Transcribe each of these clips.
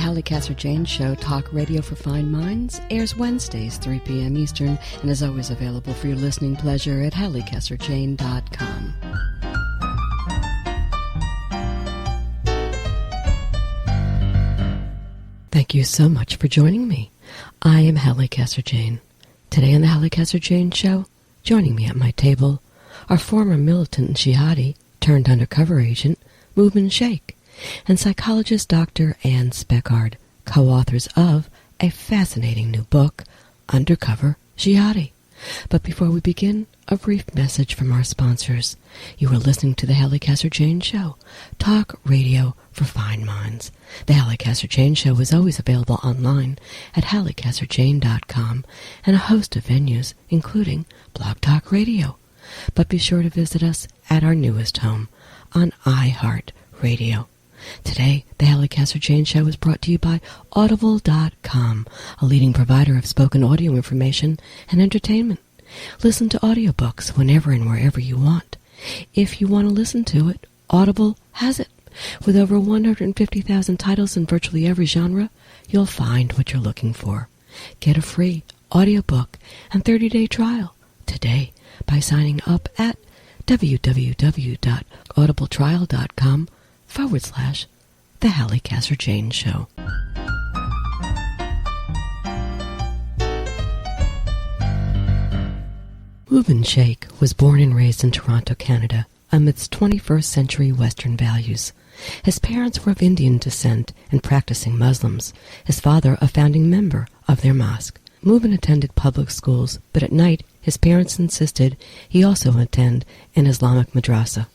Halli Casser-Jayne Show, talk radio for fine minds, airs Wednesdays, 3 p.m. Eastern, and is always available for your listening pleasure at HalliCasser-Jayne.com. Thank you so much for joining me. I am Halli Casser-Jayne. Today on the Halli Casser-Jayne Show, joining me at my table are former militant jihadi turned undercover agent Mubin Shaikh and psychologist Dr. and Speckhard, co-authors of a fascinating new book, Undercover Jihadi. But before we begin, a brief message from our sponsors. You are listening to the Halli Casser-Jayne Show, talk radio for fine minds. The Halli Casser-Jayne Show is always available online at HalliCasser-Jayne.com and a host of venues, including Blog Talk Radio. But be sure to visit us at our newest home on iHeartRadio. Today, the Halli Casser-Jayne Show is brought to you by Audible.com, a leading provider of spoken audio information and entertainment. Listen to audiobooks whenever and wherever you want. If you want to listen to it, Audible has it. With over 150,000 titles in virtually every genre, you'll find what you're looking for. Get a free audiobook and 30-day trial today by signing up at www.audibletrial.com/The Halli Casser-Jayne Show. Mubin Shaikh was born and raised in Toronto, Canada, amidst 21st century Western values. His parents were of Indian descent and practicing Muslims, his father a founding member of their mosque. Mubin attended public schools, but at night his parents insisted he also attend an Islamic madrasa.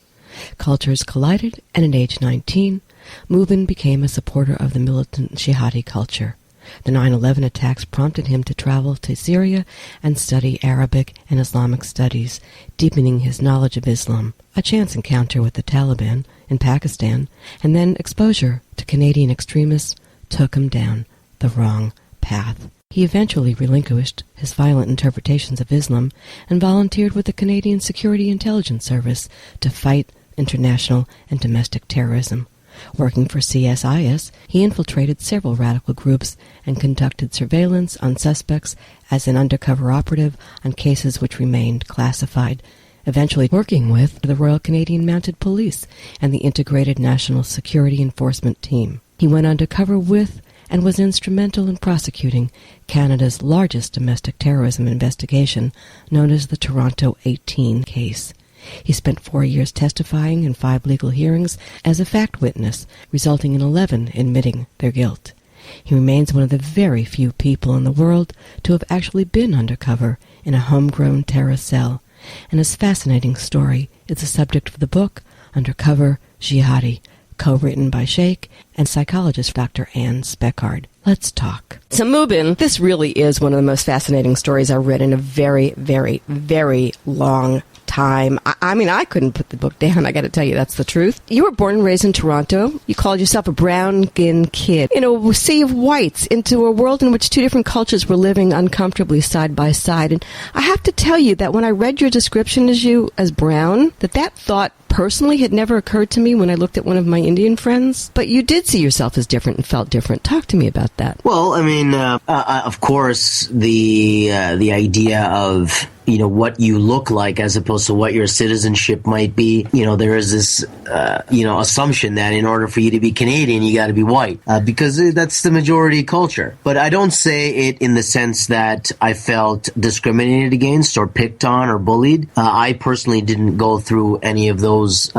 Cultures collided, and at age 19, Mubin became a supporter of the militant jihadi culture. The 9/11 attacks prompted him to travel to Syria and study Arabic and Islamic studies, deepening his knowledge of Islam. A chance encounter with the Taliban in Pakistan, and then exposure to Canadian extremists took him down the wrong path. He eventually relinquished his violent interpretations of Islam and volunteered with the Canadian Security Intelligence Service to fight international and domestic terrorism. Working for CSIS, he infiltrated several radical groups and conducted surveillance on suspects as an undercover operative on cases which remained classified, eventually working with the Royal Canadian Mounted Police and the Integrated National Security Enforcement Team. He went undercover with and was instrumental in prosecuting Canada's largest domestic terrorism investigation, known as the Toronto 18 case. He spent 4 years testifying in 5 legal hearings as a fact witness, resulting in 11 admitting their guilt. He remains one of the very few people in the world to have actually been undercover in a homegrown terror cell, and his fascinating story is the subject of the book Undercover Jihadi, co-written by Shaikh and psychologist Dr. Ann Speckhard. Let's talk. So Mubin, this really is one of the most fascinating stories I've read in a very, very, very long time. I mean, I couldn't put the book down. I got to tell you, that's the truth. You were born and raised in Toronto. You called yourself a brown-skinned kid in a sea of whites into a world in which 2 different cultures were living uncomfortably side by side. And I have to tell you that when I read your description as you as brown, that thought personally had never occurred to me when I looked at one of my Indian friends. But you did see yourself as different and felt different. Talk to me about that. Well, I mean, of course, the idea of what you look like as opposed to what your citizenship might be. There is this, assumption that in order for you to be Canadian, you got to be white, because that's the majority culture. But I don't say it in the sense that I felt discriminated against or picked on or bullied. I personally didn't go through any of those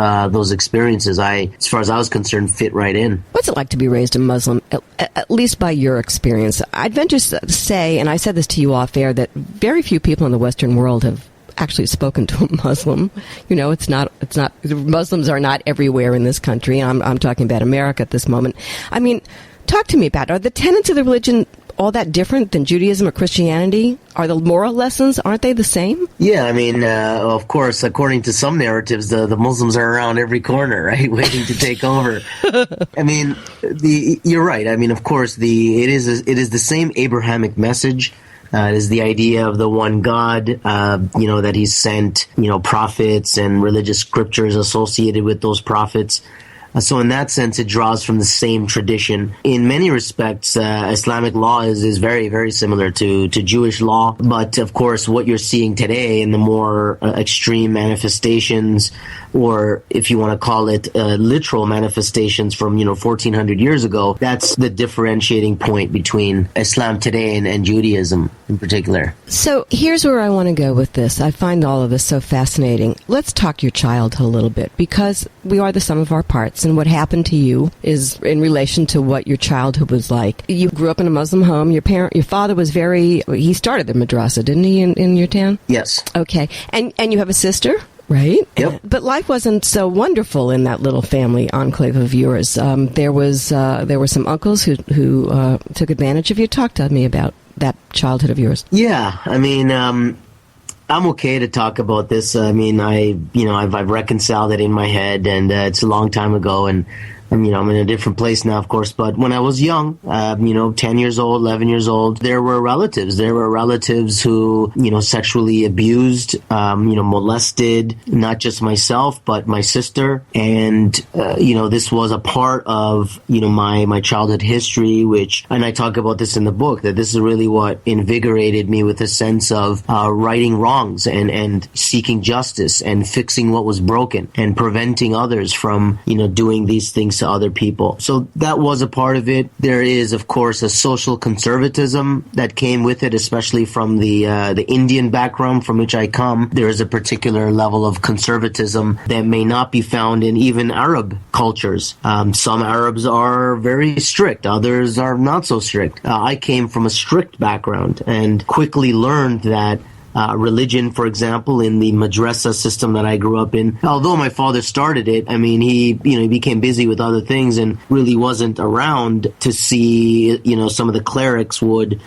experiences. As far as I was concerned, fit right in. What's it like to be raised a Muslim, at least by your experience? I'd venture to say, and I said this to you off air, that very few people in the Western world have actually spoken to a Muslim. It's not Muslims are not everywhere in this country. I'm talking about America at this moment. I mean, talk to me about it. Are the tenets of the religion all that different than Judaism or Christianity? Are the moral lessons, aren't they the same? Yeah, I mean, of course, according to some narratives, the Muslims are around every corner, right, waiting to take over. I mean, you're right. I mean, of course, it is the same Abrahamic message. It is the idea of the one God, that He sent, prophets and religious scriptures associated with those prophets. So in that sense, it draws from the same tradition. In many respects, Islamic law is very, very similar to Jewish law. But of course, what you're seeing today in the more extreme manifestations, or if you want to call it literal manifestations from 1400 years ago, that's the differentiating point between Islam today and Judaism in particular. So here's where I want to go with this. I find all of this so fascinating. Let's talk your childhood a little bit, because we are the sum of our parts, and what happened to you is in relation to what your childhood was like. You grew up in a Muslim home. Your father was he started the madrasa, didn't he, in your town? Yes. Okay. And you have a sister? Right? Yep. But life wasn't so wonderful in that little family enclave of yours. There were some uncles who took advantage of you. Talk to me about that childhood of yours. Yeah, I mean, I'm okay to talk about this. I mean, I've reconciled it in my head, and it's a long time ago, and I'm in a different place now, of course. But when I was young, 10 years old, 11 years old, there were relatives. There were relatives who, sexually abused, molested, not just myself, but my sister. And, this was a part of, my childhood history, and I talk about this in the book, that this is really what invigorated me with a sense of righting wrongs and seeking justice and fixing what was broken and preventing others from, doing these things to other people. So that was a part of it. There is, of course, a social conservatism that came with it, especially from the Indian background from which I come. There is a particular level of conservatism that may not be found in even Arab cultures. Some Arabs are very strict, others are not so strict. I came from a strict background and quickly learned that religion, for example, in the madrasa system that I grew up in. Although my father started it, I mean, he became busy with other things and really wasn't around to see, some of the clerics would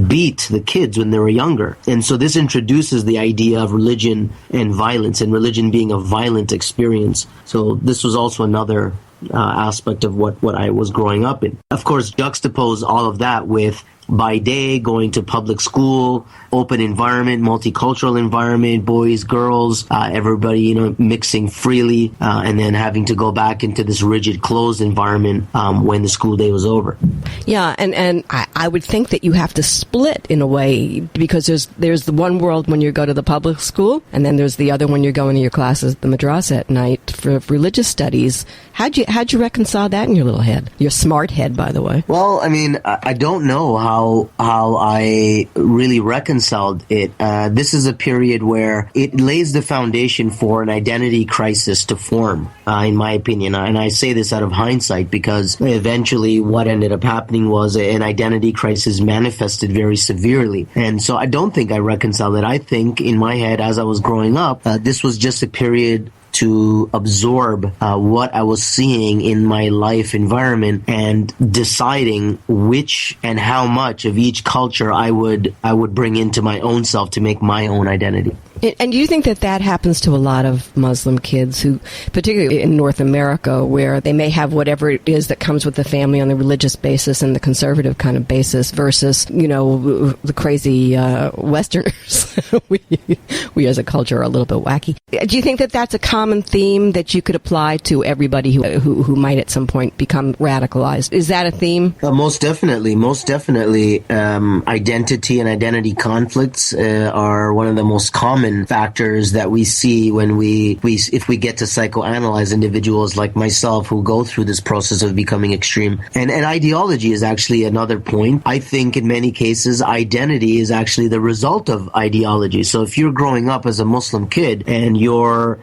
beat the kids when they were younger. And so this introduces the idea of religion and violence, and religion being a violent experience. So this was also another aspect of what I was growing up in. Of course, juxtapose all of that with, by day, going to public school, open environment, multicultural environment, boys, girls, everybody, mixing freely, and then having to go back into this rigid, closed environment when the school day was over. Yeah, and I would think that you have to split in a way, because there's the one world when you go to the public school, and then there's the other when you're going to your classes at the madrasa at night for religious studies. How'd you reconcile that in your little head? Your smart head, by the way. Well, I mean, I don't know how I really reconciled it. This is a period where it lays the foundation for an identity crisis to form, in my opinion. And I say this out of hindsight, because eventually what ended up happening was an identity crisis manifested very severely. And so I don't think I reconciled it. I think in my head, as I was growing up, this was just a period to absorb what I was seeing in my life environment and deciding which and how much of each culture I would bring into my own self to make my own identity. And do you think that happens to a lot of Muslim kids who, particularly in North America, where they may have whatever it is that comes with the family on the religious basis and the conservative kind of basis versus, the crazy Westerners? we as a culture are a little bit wacky. Do you think that that's a common theme that you could apply to everybody who might at some point become radicalized? Is that a theme? Most definitely. Identity and identity conflicts are one of the most common factors that we see when if we get to psychoanalyze individuals like myself who go through this process of becoming extreme. And ideology is actually another point. I think in many cases, identity is actually the result of ideology. So if you're growing up as a Muslim kid and your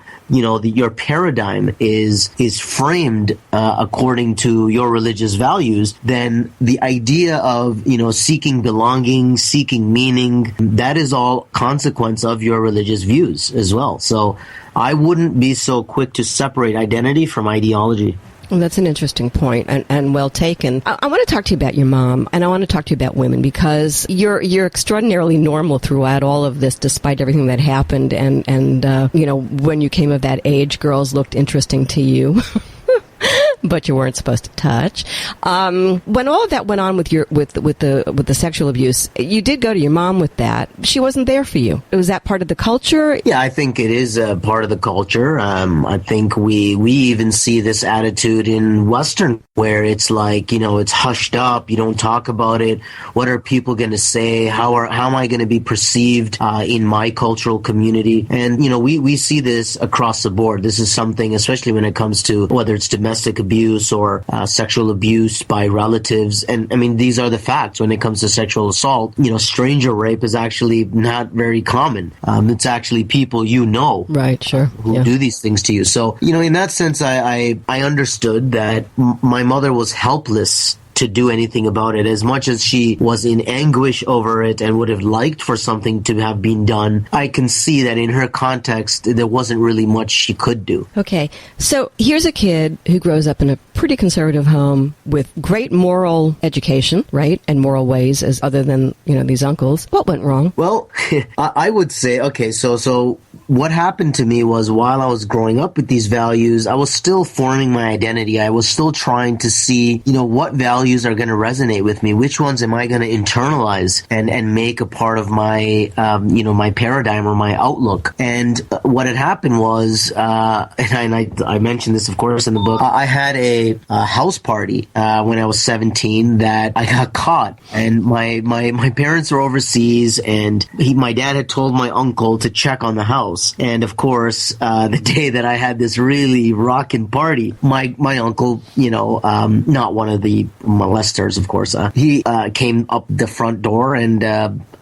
paradigm is framed according to your religious values, then the idea of seeking belonging, seeking meaning, that is all consequence of your religious views as well. So I wouldn't be so quick to separate identity from ideology. Well, that's an interesting point and well taken. I want to talk to you about your mom, and I want to talk to you about women, because you're extraordinarily normal throughout all of this, despite everything that happened. And when you came of that age, girls looked interesting to you. but you weren't supposed to touch. When all of that went on with the sexual abuse, you did go to your mom with that. She wasn't there for you. Was that part of the culture? Yeah, I think it is a part of the culture. I think we even see this attitude in Western, where it's like, it's hushed up. You don't talk about it. What are people going to say? How am I going to be perceived in my cultural community? And, we see this across the board. This is something, especially when it comes to whether it's domestic abuse or sexual abuse by relatives. And I mean, these are the facts when it comes to sexual assault. Stranger rape is actually not very common. It's actually people right, sure, who do these things to you. So, in that sense, I understood that my mother was helpless to do anything about it. As much as she was in anguish over it and would have liked for something to have been done, I can see that in her context, there wasn't really much she could do. Okay, so here's a kid who grows up in a pretty conservative home with great moral education, right, and moral ways, as other than, these uncles. What went wrong? Well, I would say, okay, so what happened to me was, while I was growing up with these values, I was still forming my identity. I was still trying to see, what values are going to resonate with me. Which ones am I going to internalize and make a part of my, my paradigm or my outlook? And what had happened was, and I mentioned this, of course, in the book, I had a house party when I was 17 that I got caught. And my parents were overseas, and my dad had told my uncle to check on the house. And of course, the day that I had this really rockin' party, my uncle, not one of the molesters, of course, he came up the front door, and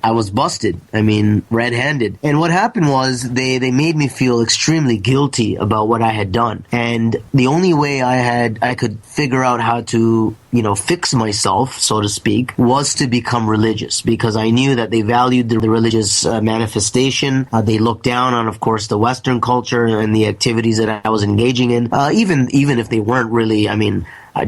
I was busted. I mean, red-handed. And what happened was they made me feel extremely guilty about what I had done. And the only way I could figure out how to, fix myself, so to speak, was to become religious, because I knew that they valued the religious manifestation. They looked down on, of course, the Western culture and the activities that I was engaging in, even if they weren't really,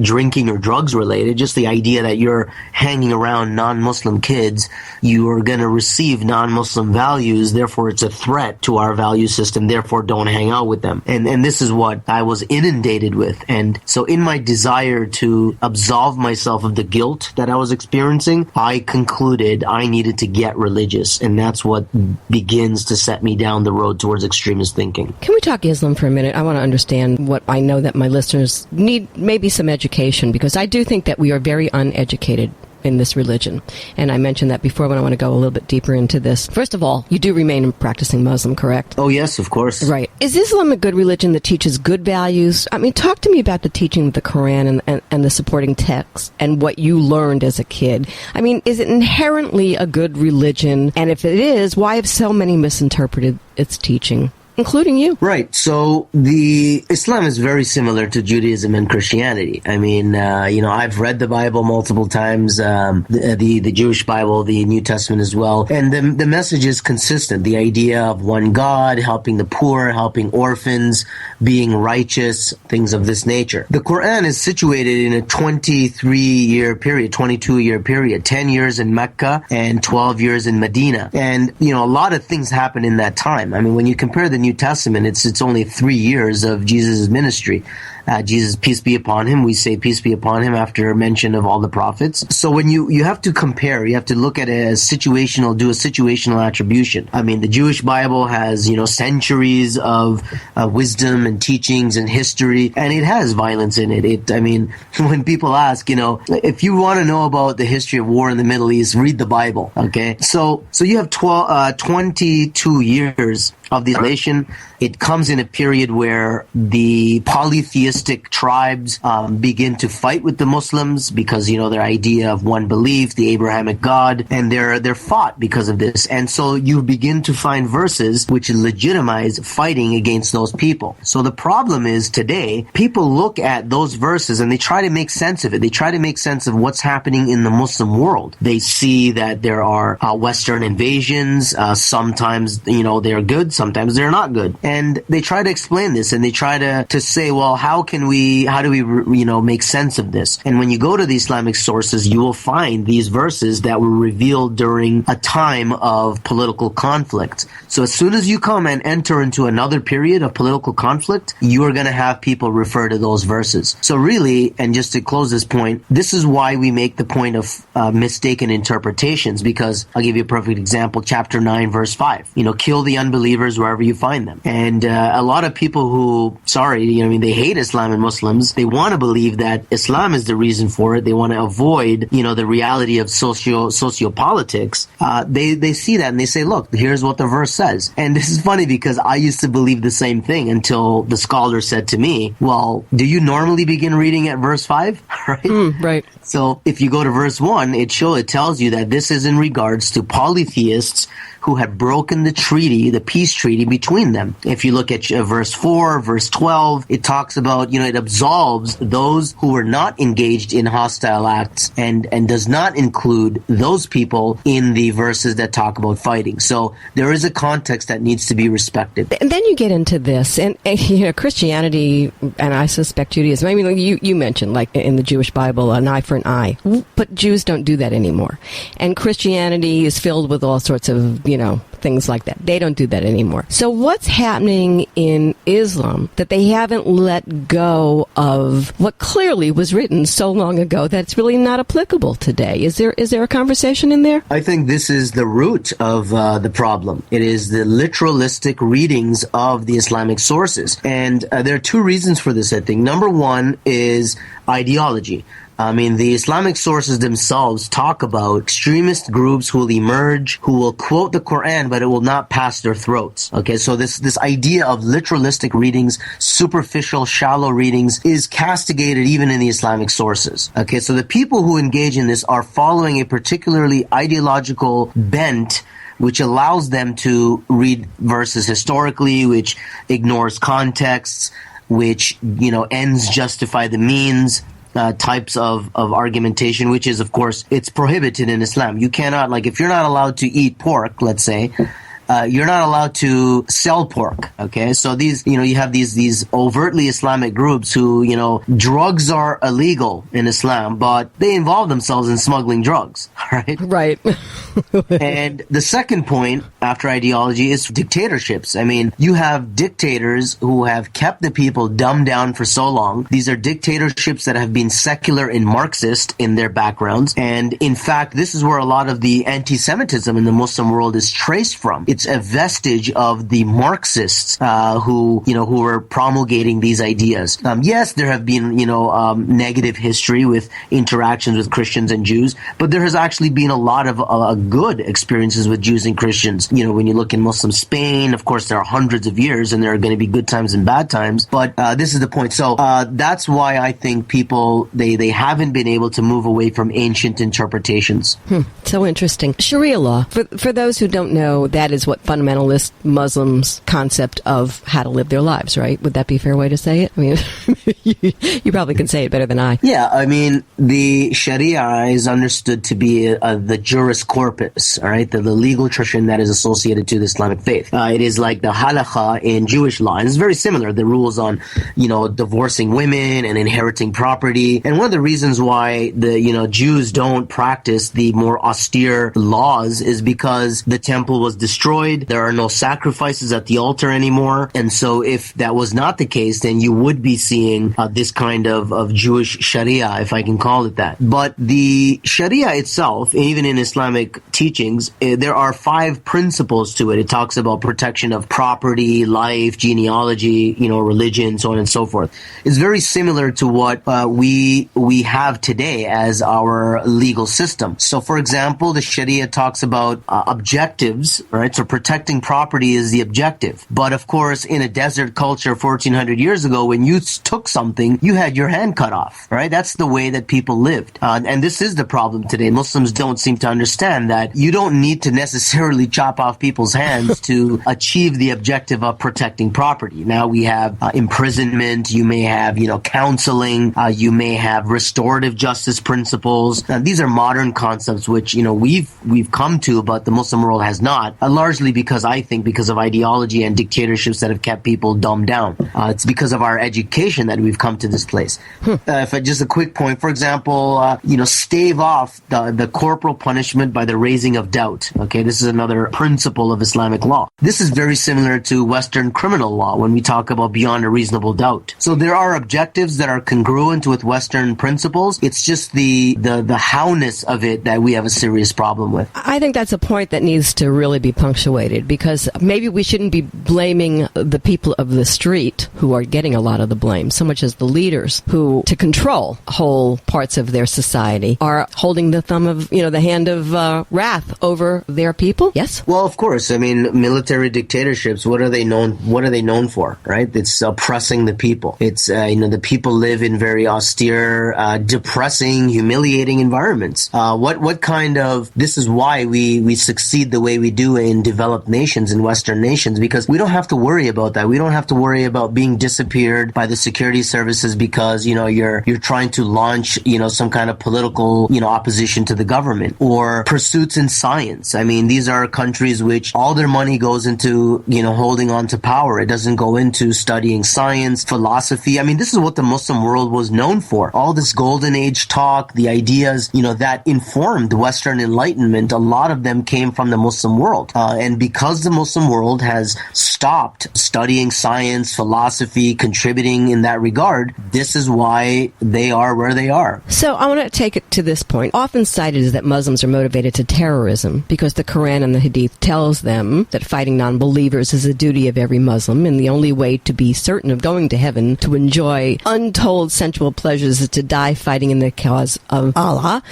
drinking or drugs related. Just the idea that you're hanging around non-Muslim kids, you are going to receive non-Muslim values, therefore it's a threat to our value system, therefore don't hang out with them. And this is what I was inundated with. And so in my desire to absolve myself of the guilt that I was experiencing, I concluded I needed to get religious, and that's what begins to set me down the road towards extremist thinking. Can we talk Islam for a minute? I want to understand what I know that my listeners need, maybe some education, because I do think that we are very uneducated in this religion. And I mentioned that before, but I want to go a little bit deeper into this. First of all, you do remain a practicing Muslim, correct? Oh, yes, of course. Right. Is Islam a good religion that teaches good values? I mean, talk to me about the teaching of the Quran and the supporting texts and what you learned as a kid. I mean, is it inherently a good religion? And if it is, why have so many misinterpreted its teaching? Including you. Right. So the Islam is very similar to Judaism and Christianity. I mean, I've read the Bible multiple times, the Jewish Bible, the New Testament as well. And the message is consistent. The idea of one God, helping the poor, helping orphans, being righteous, things of this nature. The Quran is situated in a 22-year period, 10 years in Mecca and 12 years in Medina. And, a lot of things happen in that time. I mean, when you compare the New Testament, it's only 3 years of Jesus' ministry. Jesus, peace be upon him, we say peace be upon him after mention of all the prophets. So when you have to compare, you have to look at it as situational, do a situational attribution. I mean, the Jewish Bible has, centuries of wisdom and teachings and history, and it has violence in it. When people ask, if you want to know about the history of war in the Middle East, read the Bible, okay? So you have 22 years of the nation. It comes in a period where the polytheistic tribes begin to fight with the Muslims because, their idea of one belief, the Abrahamic God, and they're fought because of this. And so you begin to find verses which legitimize fighting against those people. So the problem is today, people look at those verses and they try to make sense of it. They try to make sense of what's happening in the Muslim world. They see that there are Western invasions. Sometimes, they're good. Sometimes they're not good. And they try to explain this, and they try to say, well, how how do we make sense of this? And when you go to the Islamic sources, you will find these verses that were revealed during a time of political conflict. So as soon as you come and enter into another period of political conflict, you are going to have people refer to those verses. So really, and just to close this point, this is why we make the point of mistaken interpretations, because I'll give you a perfect example, chapter 9, verse 5. Kill the unbelievers wherever you find them. And a lot of people who, they hate Islam and Muslims, they want to believe that Islam is the reason for it. They want to avoid, the reality of sociopolitics. They see that and they say, look, here's what the verse says. And this is funny because I used to believe the same thing until the scholar said to me, well, do you normally begin reading at verse 5? Right? Right. So if you go to verse 1, it tells you that this is in regards to polytheists who had broken the peace treaty between them. If you look at verse 4, verse 12, it talks about, it absolves those who were not engaged in hostile acts and does not include those people in the verses that talk about fighting. So there is a context that needs to be respected. And then you get into this, and Christianity, and I suspect Judaism, you mentioned, like in the Jewish Bible, an eye for an eye, but Jews don't do that anymore. And Christianity is filled with all sorts of things like that. They don't do that anymore. So what's happening in Islam that they haven't let go of what clearly was written so long ago that's really not applicable today? Is there a conversation in there? I think this is the root of the problem. It is the literalistic readings of the Islamic sources. And there are two reasons for this, I think. Number one is ideology. The Islamic sources themselves talk about extremist groups who will emerge, who will quote the Quran, but it will not pass their throats. Okay, so this idea of literalistic readings, superficial, shallow readings, is castigated even in the Islamic sources. Okay, so the people who engage in this are following a particularly ideological bent which allows them to read verses historically, which ignores contexts, which, ends justify the means, types of argumentation, which is, of course, it's prohibited in Islam. You cannot, if you're not allowed to eat pork, let's say, you're not allowed to sell pork. Okay, so these, you have these overtly Islamic groups who, drugs are illegal in Islam, but they involve themselves in smuggling drugs. Right. Right. And the second point after ideology is dictatorships. You have dictators who have kept the people dumbed down for so long. These are dictatorships that have been secular and Marxist in their backgrounds. And in fact, this is where a lot of the anti-Semitism in the Muslim world is traced from. It's a vestige of the Marxists who were promulgating these ideas. Yes, there have been, negative history with interactions with Christians and Jews, but there has actually been a lot of good experiences with Jews and Christians. When you look in Muslim Spain, of course, there are hundreds of years and there are going to be good times and bad times, but this is the point. So that's why I think people, they haven't been able to move away from ancient interpretations. So interesting. Sharia law, for those who don't know, that is what fundamentalist Muslims' concept of how to live their lives, right? Would that be a fair way to say it? You probably can say it better than I. Yeah, the Sharia is understood to be the juris corpus, all right, the legal tradition that is associated to the Islamic faith. It is like the halakha in Jewish law, and it's very similar. The rules on, divorcing women and inheriting property. And one of the reasons why the, Jews don't practice the more austere laws is because the temple was destroyed. There are no sacrifices at the altar anymore. And so if that was not the case, then you would be seeing this kind of Jewish Sharia, if I can call it that. But the Sharia itself, even in Islamic teachings, there are 5 principles to it. It talks about protection of property, life, genealogy, religion, so on and so forth. It's very similar to what we have today as our legal system. So, for example, the Sharia talks about objectives, right? So protecting property is the objective. But of course, in a desert culture 1400 years ago, when you took something, you had your hand cut off, right? That's the way that people lived. And this is the problem today. Muslims don't seem to understand that you don't need to necessarily chop off people's hands to achieve the objective of protecting property. Now we have imprisonment, you may have, counseling, you may have restorative justice principles. These are modern concepts which, we've come to, but the Muslim world has not. largely because of ideology and dictatorships that have kept people dumbed down. It's because of our education that we've come to this place. Just a quick point, for example, stave off the corporal punishment by the raising of doubt. Okay, this is another principle of Islamic law. This is very similar to Western criminal law when we talk about beyond a reasonable doubt. So there are objectives that are congruent with Western principles. It's just the howness of it that we have a serious problem with. I think that's a point that needs to really be punctuated, because maybe we shouldn't be blaming the people of the street who are getting a lot of the blame so much as the leaders who, to control whole parts of their society, are holding the thumb of, the hand of wrath over their people. Yes? Well, of course. I mean, military dictatorships, what are they known for, right? It's oppressing the people. It's, the people live in very austere, depressing, humiliating environments. This is why we succeed the way we do in developed nations, in Western nations, because we don't have to worry about that. We don't have to worry about being disappeared by the security services because, you're trying to launch, some kind of political, opposition to the government, or pursuits in science. I mean, these are countries which all their money goes into, holding on to power. It doesn't go into studying science, philosophy. I mean, this is what the Muslim world was known for. All this golden age talk, the ideas, that informed Western enlightenment, a lot of them came from the Muslim world. And because the Muslim world has stopped studying science, philosophy, contributing in that regard, this is why they are where they are. So I want to take it to this point. Often cited is that Muslims are motivated to terrorism because the Quran and the Hadith tells them that fighting non-believers is a duty of every Muslim, and the only way to be certain of going to heaven, to enjoy untold sensual pleasures, is to die fighting in the cause of Allah.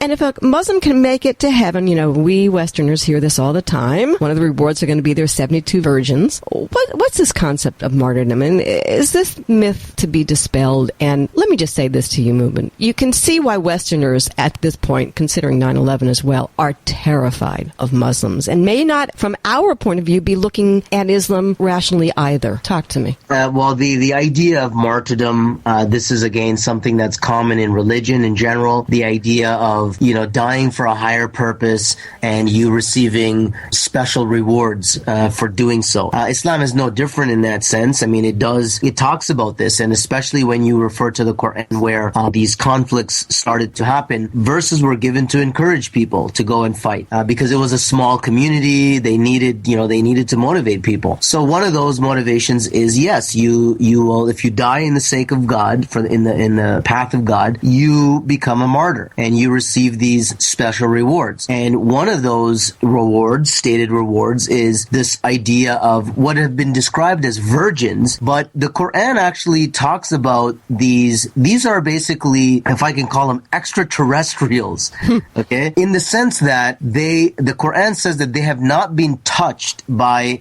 And if a Muslim can make it to heaven, we Westerners hear this all the time. One of the rewards are going to be their 72 virgins. What's this concept of martyrdom? And is this myth to be dispelled? And let me just say this to you, Mubin. You can see why Westerners at this point, considering 9/11 as well, are terrified of Muslims and may not, from our point of view, be looking at Islam rationally either. Talk to me. Well, the idea of martyrdom, this is again something that's common in religion in general. The idea of dying for a higher purpose and you receiving special rewards for doing so. Islam is no different in that sense. I mean, it talks about this, and especially when you refer to the Quran where these conflicts started to happen, verses were given to encourage people to go and fight because it was a small community. They needed to motivate people. So one of those motivations is, yes, you will, if you die in the sake of God, in the path of God, you become a martyr and you receive these special rewards. And one of those rewards, stated rewards, is this idea of what have been described as virgins, but the Quran actually talks about these are basically, if I can call them, extraterrestrials, okay? In the sense that the Quran says that they have not been touched by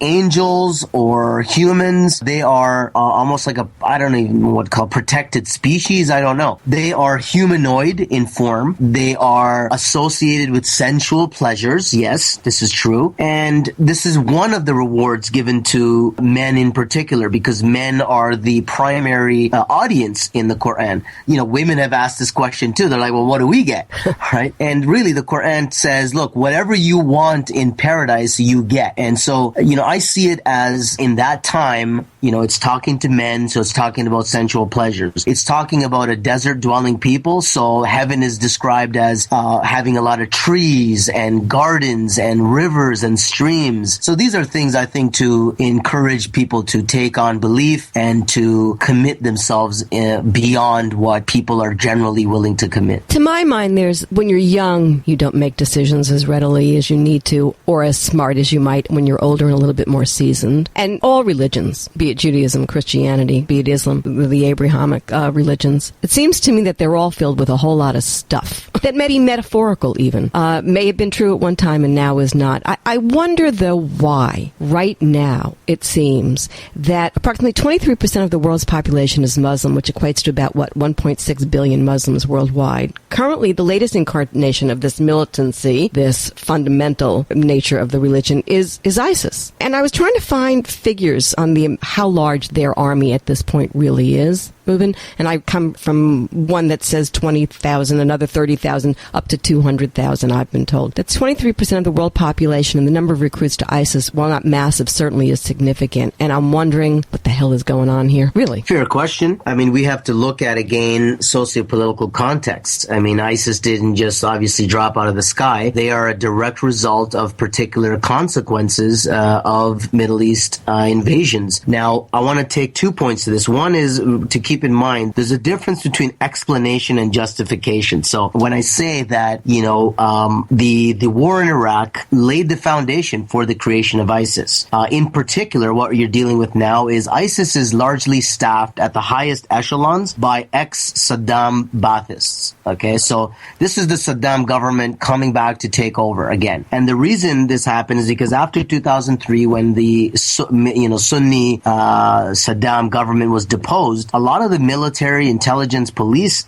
angels or humans. They are almost like I don't even know what to call protected species. I don't know. They are humanoid in form. They are associated with sensual pleasures. Yes, this is true. And this is one of the rewards given to men in particular, because men are the primary audience in the Quran. Women have asked this question too. They're like, well, what do we get? Right? And really the Quran says, look, whatever you want in paradise, you get. And so, I see it as in that time, it's talking to men, so it's talking about sensual pleasures. It's talking about a desert dwelling people, so heaven is described as having a lot of trees and gardens and rivers and streams. So these are things I think to encourage people to take on belief and to commit themselves beyond what people are generally willing to commit. To my mind, when you're young, you don't make decisions as readily as you need to or as smart as you might when you're older and a little bit more seasoned. And all religions, be it Judaism, Christianity, be it Islam, the Abrahamic religions, it seems to me that they're all filled with a whole lot of stuff that may be metaphorical even, may have been true at one time and now is not. I wonder, though, why right now it seems that approximately 23% of the world's population is Muslim, which equates to about, 1.6 billion Muslims worldwide. Currently, the latest incarnation of this militancy, this fundamental nature of the religion, is ISIS. And I was trying to find figures on how large their army at this point really is, Mubin, and I come from one that says 20,000, another 30,000. 150,000 up to 200,000, I've been told. That's 23% of the world population, and the number of recruits to ISIS, while not massive, certainly is significant. And I'm wondering what the hell is going on here, really? Fair question. I mean, we have to look at, again, socio-political context. I mean, ISIS didn't just obviously drop out of the sky. They are a direct result of particular consequences of Middle East invasions. Now, I want to take 2 points to this. One is to keep in mind there's a difference between explanation and justification. So when I say that, the war in Iraq laid the foundation for the creation of ISIS. In particular, what you're dealing with now is ISIS is largely staffed at the highest echelons by ex-Saddam Baathists. Okay, so this is the Saddam government coming back to take over again. And the reason this happened is because after 2003, when the Sunni Saddam government was deposed, a lot of the military, intelligence, police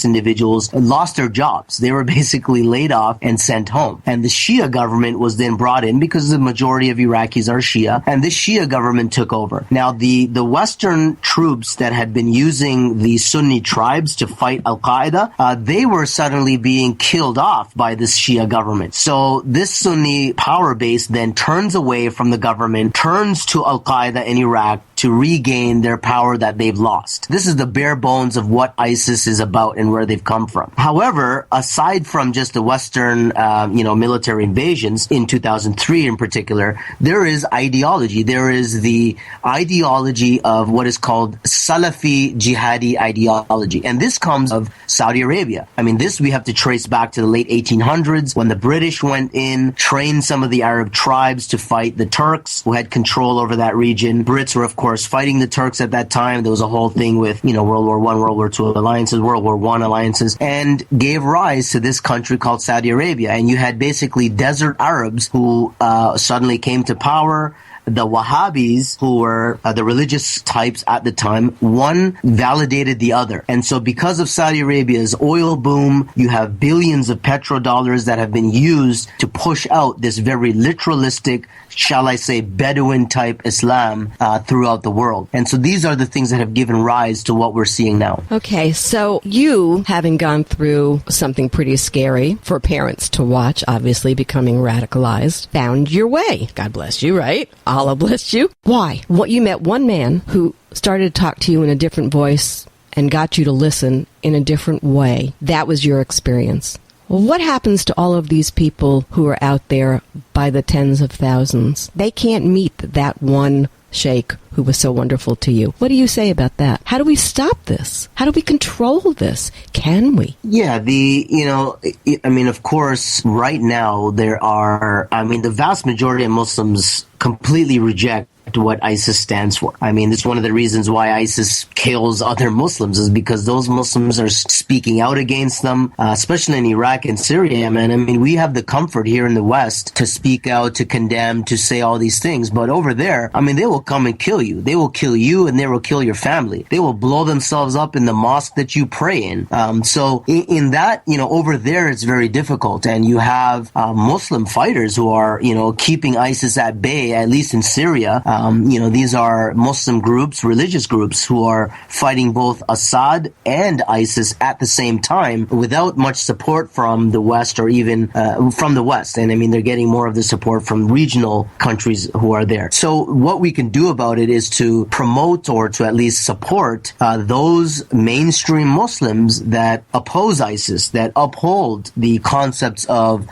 individuals lost their jobs. They were basically laid off and sent home. And the Shia government was then brought in because the majority of Iraqis are Shia, and the Shia government took over. Now, the Western troops that had been using the Sunni tribes to fight Al-Qaeda, they were suddenly being killed off by this Shia government. So this Sunni power base then turns away from the government, turns to Al-Qaeda in Iraq to regain their power that they've lost. This is the bare bones of what ISIS is about and where they've come from. However, aside from just the Western, military invasions in 2003 in particular, there is ideology. There is the ideology of what is called Salafi jihadi ideology. And this comes of Saudi Arabia. I mean, this we have to trace back to the late 1800s when the British went in, trained some of the Arab tribes to fight the Turks who had control over that region. Brits were, of course, fighting the Turks at that time. There was a whole thing with, World War I, World War II alliances, World War I alliances, and gave rise to this country called Saudi Arabia. And you had basically desert Arabs who suddenly came to power. The Wahhabis, who were the religious types at the time, one validated the other. And so because of Saudi Arabia's oil boom, you have billions of petrodollars that have been used to push out this very literalistic, shall I say, Bedouin type Islam throughout the world. And so these are the things that have given rise to what we're seeing now. Okay, so you, having gone through something pretty scary for parents to watch, obviously becoming radicalized, found your way. God bless you, right? Allah bless you. Why? What, you met one man who started to talk to you in a different voice and got you to listen in a different way. That was your experience. Well, what happens to all of these people who are out there by the tens of thousands? They can't meet that one sheikh who was so wonderful to you. What do you say about that? How do we stop this? How do we control this? Can we? Yeah, of course, right now the vast majority of Muslims completely reject what ISIS stands for. I mean, it's one of the reasons why ISIS kills other Muslims is because those Muslims are speaking out against them, especially in Iraq and Syria, man. I mean, we have the comfort here in the West to speak out, to condemn, to say all these things. But over there, I mean, they will come and kill you. They will kill you and they will kill your family. They will blow themselves up in the mosque that you pray in. So in that, over there, it's very difficult. And you have Muslim fighters who are, keeping ISIS at bay, at least in Syria. These are Muslim groups, religious groups who are fighting both Assad and ISIS at the same time without much support from the West or even from the West. And I mean, they're getting more of the support from regional countries who are there. So what we can do about it is to promote or to at least support those mainstream Muslims that oppose ISIS, that uphold the concepts of,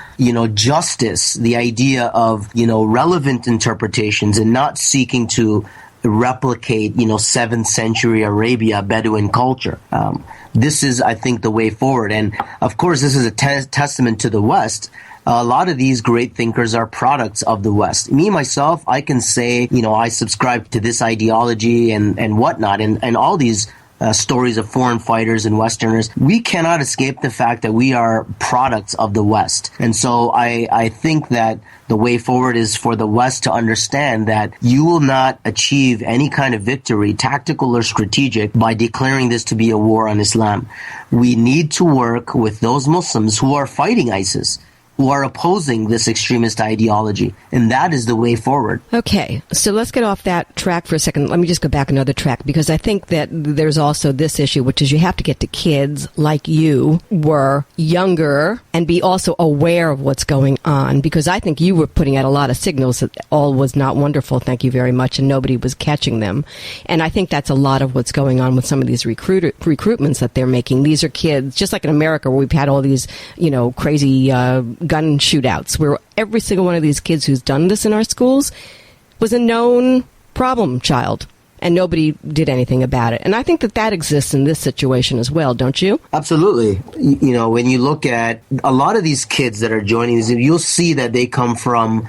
justice, the idea of, relevant interpretations and not seeking to replicate, 7th century Arabia Bedouin culture. This is, I think, the way forward. And of course, this is a testament to the West. A lot of these great thinkers are products of the West. Me, myself, I can say, I subscribe to this ideology and whatnot, and all these stories of foreign fighters and Westerners. We cannot escape the fact that we are products of the West. And so I think that the way forward is for the West to understand that you will not achieve any kind of victory, tactical or strategic, by declaring this to be a war on Islam. We need to work with those Muslims who are fighting ISIS. who are opposing this extremist ideology. And that is the way forward. Okay, so let's get off that track for a second. Let me just go back another track, because I think that there's also this issue, which is you have to get to kids like you were younger and be also aware of what's going on, because I think you were putting out a lot of signals that all was not wonderful, thank you very much, and nobody was catching them. And I think that's a lot of what's going on with some of these recruitments that they're making. These are kids, just like in America, where we've had all these, crazy gun shootouts, where every single one of these kids who's done this in our schools was a known problem child, and nobody did anything about it. And I think that exists in this situation as well, don't you? Absolutely. When you look at a lot of these kids that are joining these, you'll see that they come from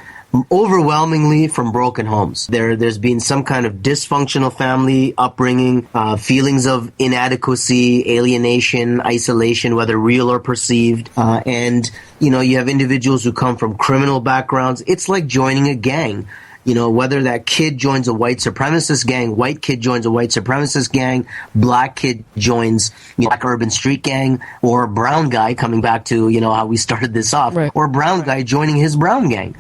overwhelmingly from broken homes. There's been some kind of dysfunctional family upbringing, feelings of inadequacy, alienation, isolation, whether real or perceived. And you have individuals who come from criminal backgrounds. It's like joining a gang. Whether that kid joins a white supremacist gang, white kid joins a white supremacist gang, black kid joins black urban street gang, or a brown guy, coming back to, how we started this off, right, or a brown guy joining his brown gang.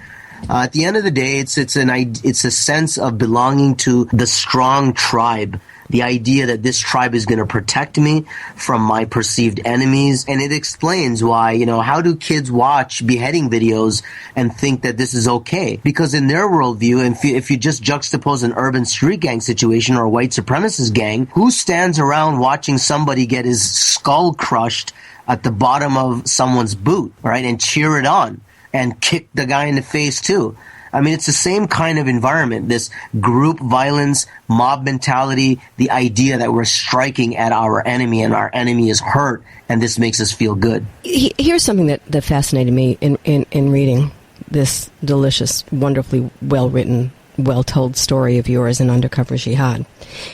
At the end of the day, it's a sense of belonging to the strong tribe. The idea that this tribe is going to protect me from my perceived enemies. And it explains why, how do kids watch beheading videos and think that this is okay? Because in their worldview, if you just juxtapose an urban street gang situation or a white supremacist gang, who stands around watching somebody get his skull crushed at the bottom of someone's boot, right, and cheer it on and kick the guy in the face too? I mean, it's the same kind of environment, this group violence, mob mentality, the idea that we're striking at our enemy and our enemy is hurt, and this makes us feel good. Here's something that fascinated me in reading this delicious, wonderfully well-written, well-told story of yours in Undercover Jihad.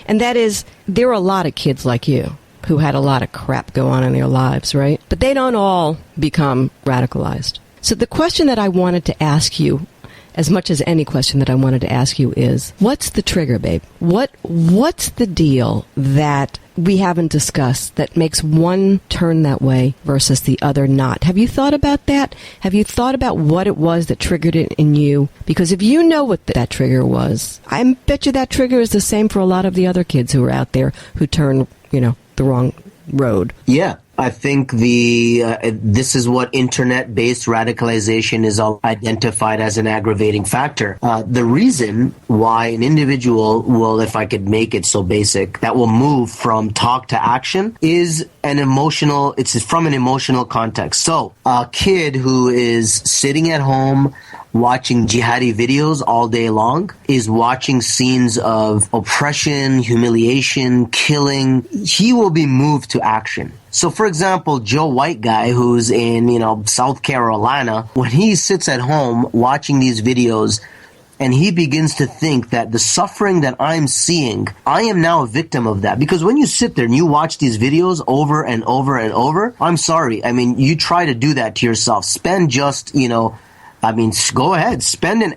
And that is, there are a lot of kids like you who had a lot of crap go on in their lives, right? But they don't all become radicalized. So the question that I wanted to ask you, as much as any question that I wanted to ask you, is, what's the trigger, babe? What's the deal that we haven't discussed that makes one turn that way versus the other not? Have you thought about that? Have you thought about what it was that triggered it in you? Because if you know what that trigger was, I bet you that trigger is the same for a lot of the other kids who are out there who turn, the wrong road. Yeah. I think this is what internet-based radicalization is all identified as an aggravating factor. The reason why an individual will, if I could make it so basic, that will move from talk to action is it's from an emotional context. So a kid who is sitting at home watching jihadi videos all day long is watching scenes of oppression, humiliation, killing. He will be moved to action. So, for example, Joe White guy who's in, South Carolina, when he sits at home watching these videos and he begins to think that the suffering that I'm seeing, I am now a victim of that. Because when you sit there and you watch these videos over and over and over, I'm sorry. I mean, you try to do that to yourself. Spend just, go ahead, spend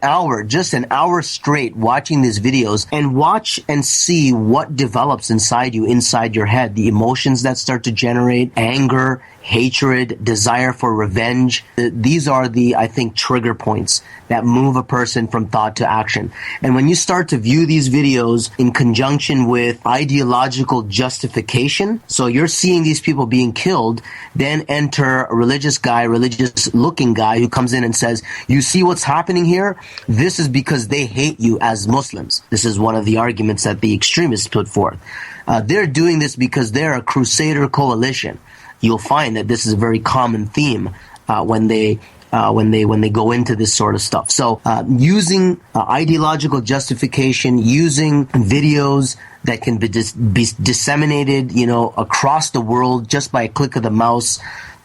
just an hour straight watching these videos and watch and see what develops inside you, inside your head. The emotions that start to generate, anger, hatred, desire for revenge. These are I think, trigger points that move a person from thought to action. And when you start to view these videos in conjunction with ideological justification, so you're seeing these people being killed, then enter a religious looking guy who comes in and says, you see what's happening here? This is because they hate you as Muslims. This is one of the arguments that the extremists put forth. They're doing this because they're a crusader coalition. You'll find that this is a very common theme when they go into this sort of stuff. So using ideological justification, using videos that can be disseminated, across the world just by a click of the mouse,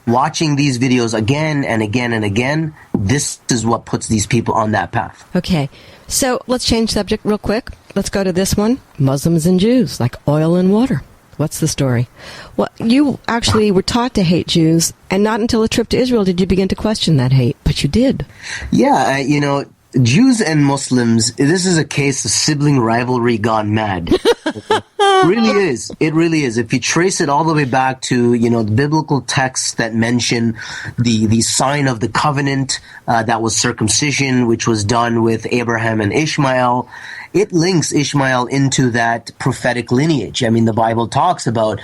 watching these videos again and again and again, this is what puts these people on that path. Okay, so let's change subject real quick. Let's go to this one. Muslims and Jews, like oil and water. What's the story? Well, you actually were taught to hate Jews, and not until a trip to Israel did you begin to question that hate, but you did. Yeah, Jews and Muslims, this is a case of sibling rivalry gone mad. Really is. It really is. If you trace it all the way back to, the biblical texts that mention the sign of the covenant, that was circumcision, which was done with Abraham and Ishmael, it links Ishmael into that prophetic lineage. I mean, the Bible talks about,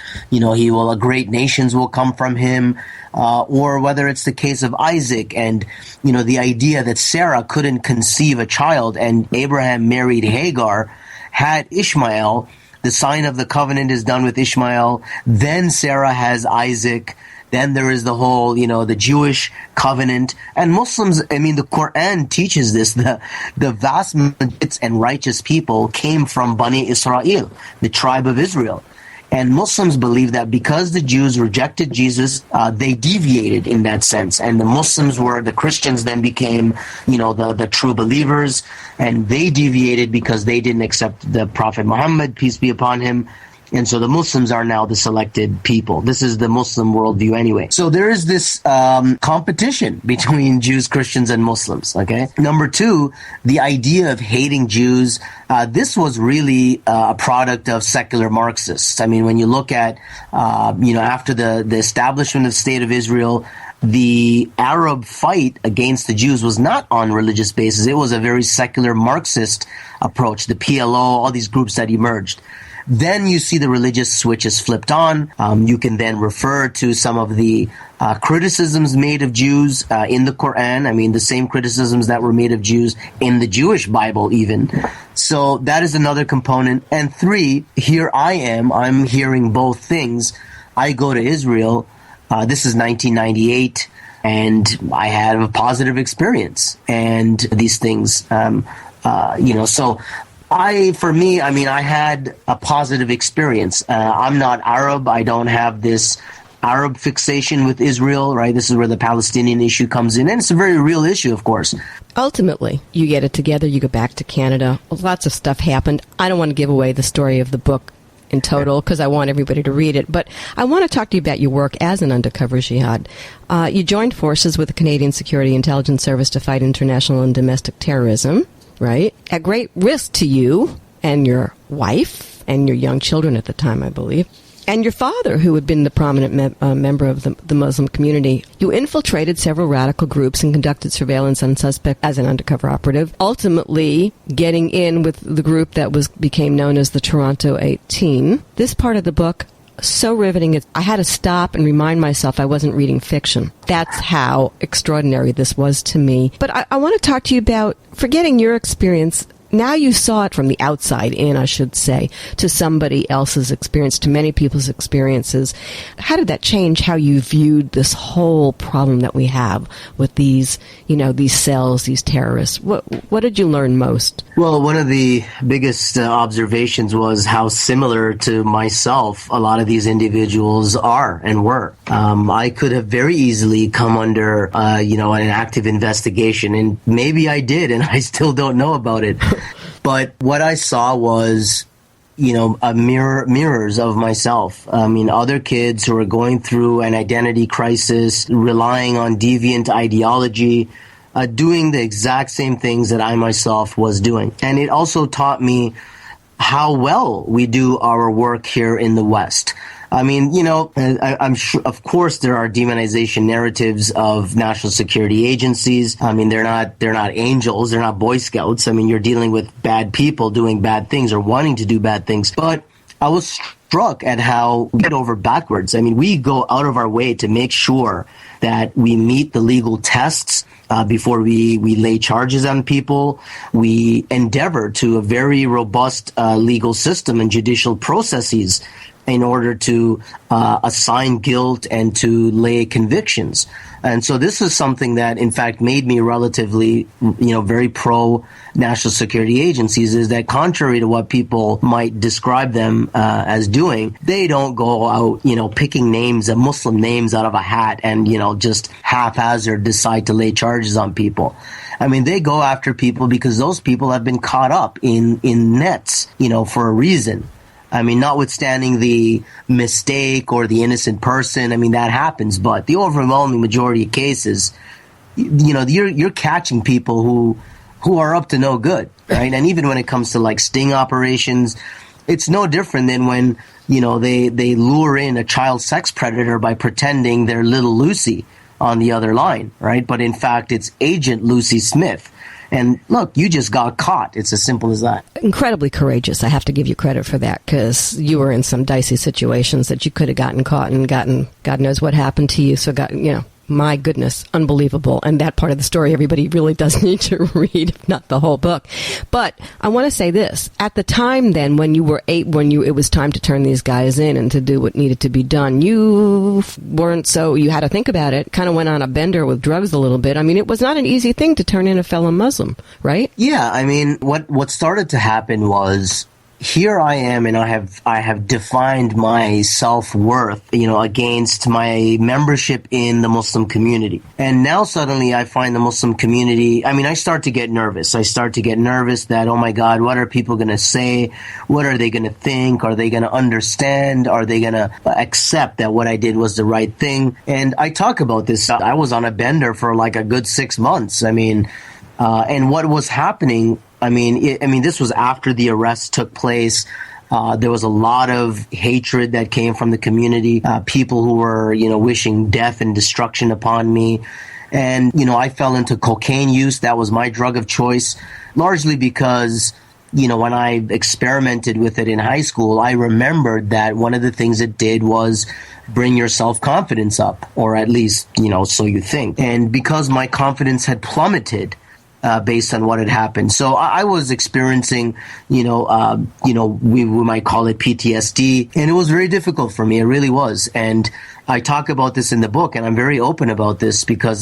great nations will come from him, or whether it's the case of Isaac and, the idea that Sarah couldn't conceive a child and Abraham married Hagar, had Ishmael. The sign of the covenant is done with Ishmael. Then Sarah has Isaac. Then there is the whole, the Jewish covenant. And Muslims, the Quran teaches this. The vast majority and righteous people came from Bani Israel, the tribe of Israel. And Muslims believe that because the Jews rejected Jesus, they deviated in that sense. And the Christians then became, the true believers. And they deviated because they didn't accept the Prophet Muhammad, peace be upon him. And so the Muslims are now the selected people. This is the Muslim worldview anyway. So there is this competition between Jews, Christians, and Muslims, okay? Number two, the idea of hating Jews, this was really a product of secular Marxists. I mean, when you look at, after the establishment of the State of Israel, the Arab fight against the Jews was not on religious basis. It was a very secular Marxist approach, the PLO, all these groups that emerged. Then you see the religious switches flipped on. You can then refer to some of the criticisms made of Jews in the Quran. I mean, the same criticisms that were made of Jews in the Jewish Bible even. So that is another component. And three, here I am. I'm hearing both things. I go to Israel. This is 1998. And I had a positive experience. And these things, so I had a positive experience. I'm not Arab. I don't have this Arab fixation with Israel, right? This is where the Palestinian issue comes in. And it's a very real issue, of course. Ultimately, you get it together, you go back to Canada. Lots of stuff happened. I don't want to give away the story of the book in total because I want everybody to read it. But I want to talk to you about your work as an undercover jihad. You joined forces with the Canadian Security Intelligence Service to fight international and domestic terrorism. Right? At great risk to you and your wife and your young children at the time, I believe, and your father, who had been the prominent member of the Muslim community. You infiltrated several radical groups and conducted surveillance on suspects as an undercover operative, ultimately getting in with the group that became known as the Toronto 18. This part of the book, so riveting, I had to stop and remind myself I wasn't reading fiction. That's how extraordinary this was to me. But I want to talk to you about, forgetting your experience, now you saw it from the outside in, I should say, to somebody else's experience, to many people's experiences. How did that change how you viewed this whole problem that we have with these, these cells, these terrorists? What did you learn most? Well, one of the biggest observations was how similar to myself a lot of these individuals are and were. I could have very easily come under, an active investigation, and maybe I did, and I still don't know about it. But what I saw was, mirrors of myself. I mean, other kids who are going through an identity crisis, relying on deviant ideology, doing the exact same things that I myself was doing. And it also taught me how well we do our work here in the West. I mean, I'm sure, of course, there are demonization narratives of national security agencies. I mean, they're not angels. They're not Boy Scouts. I mean, you're dealing with bad people doing bad things or wanting to do bad things. But I was struck at how we get over backwards. I mean, we go out of our way to make sure that we meet the legal tests before we lay charges on people. We endeavor to a very robust legal system and judicial processes in order to assign guilt and to lay convictions. And so this is something that, in fact, made me relatively, very pro national security agencies, is that contrary to what people might describe them as doing, they don't go out, picking names, Muslim names out of a hat and, just haphazard decide to lay charges on people. I mean, they go after people because those people have been caught up in nets, for a reason. I mean, notwithstanding the mistake or the innocent person, I mean, that happens. But the overwhelming majority of cases, you're catching people who are up to no good, right? And even when it comes to like sting operations, it's no different than when, they lure in a child sex predator by pretending they're little Lucy on the other line, right? But in fact, it's Agent Lucy Smith. And look, you just got caught. It's as simple as that. Incredibly courageous. I have to give you credit for that, because you were in some dicey situations that you could have gotten caught and gotten, God knows what happened to you. So, my goodness, unbelievable. And that part of the story everybody really does need to read, if not the whole book. But I want to say this. At the time then, when it was time to turn these guys in and to do what needed to be done, you had to think about it, kind of went on a bender with drugs a little bit. I mean, it was not an easy thing to turn in a fellow Muslim, right? Yeah, I mean, what started to happen was, here I am, and I have defined my self-worth, against my membership in the Muslim community. And now suddenly I find the Muslim community, I start to get nervous. I start to get nervous that, oh my God, what are people going to say? What are they going to think? Are they going to understand? Are they going to accept that what I did was the right thing? And I talk about this. I was on a bender for like a good 6 months. And what was happening, this was after the arrest took place. There was a lot of hatred that came from the community, people who were, wishing death and destruction upon me. And, I fell into cocaine use. That was my drug of choice, largely because, when I experimented with it in high school, I remembered that one of the things it did was bring your self-confidence up, or at least, so you think. And because my confidence had plummeted, based on what had happened. So I was experiencing, we might call it PTSD, and it was very difficult for me. It really was. And I talk about this in the book, and I'm very open about this because,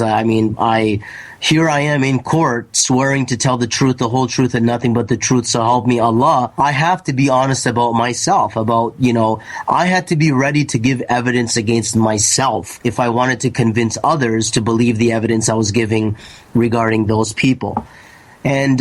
here I am in court swearing to tell the truth, the whole truth, and nothing but the truth, so help me Allah. I have to be honest about myself, I had to be ready to give evidence against myself if I wanted to convince others to believe the evidence I was giving regarding those people. And,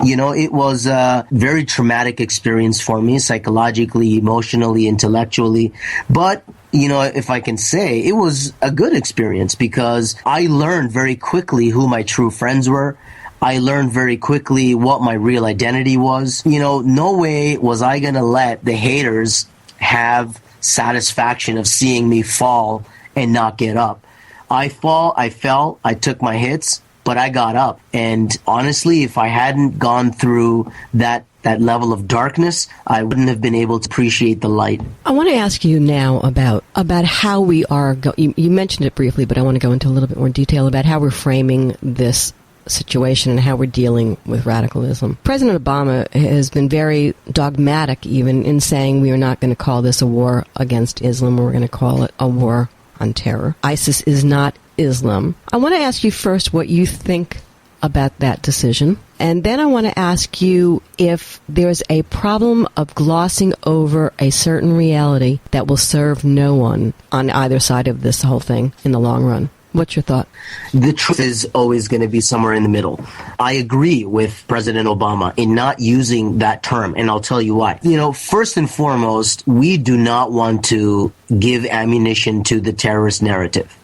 it was a very traumatic experience for me, psychologically, emotionally, intellectually. But, if I can say, it was a good experience because I learned very quickly who my true friends were. I learned very quickly what my real identity was. No way was I going to let the haters have satisfaction of seeing me fall and not get up. I fell, I took my hits, but I got up. And honestly, if I hadn't gone through that level of darkness, I wouldn't have been able to appreciate the light. I want to ask you now about how we are, you mentioned it briefly, but I want to go into a little bit more detail about how we're framing this situation and how we're dealing with radicalism. President Obama has been very dogmatic even in saying we are not going to call this a war against Islam, we're going to call it a war on terror. ISIS is not Islam. I want to ask you first what you think about that decision. And then I want to ask you if there's a problem of glossing over a certain reality that will serve no one on either side of this whole thing in the long run. What's your thought? The truth is always going to be somewhere in the middle. I agree with President Obama in not using that term, and I'll tell you why. First and foremost, we do not want to give ammunition to the terrorist narrative.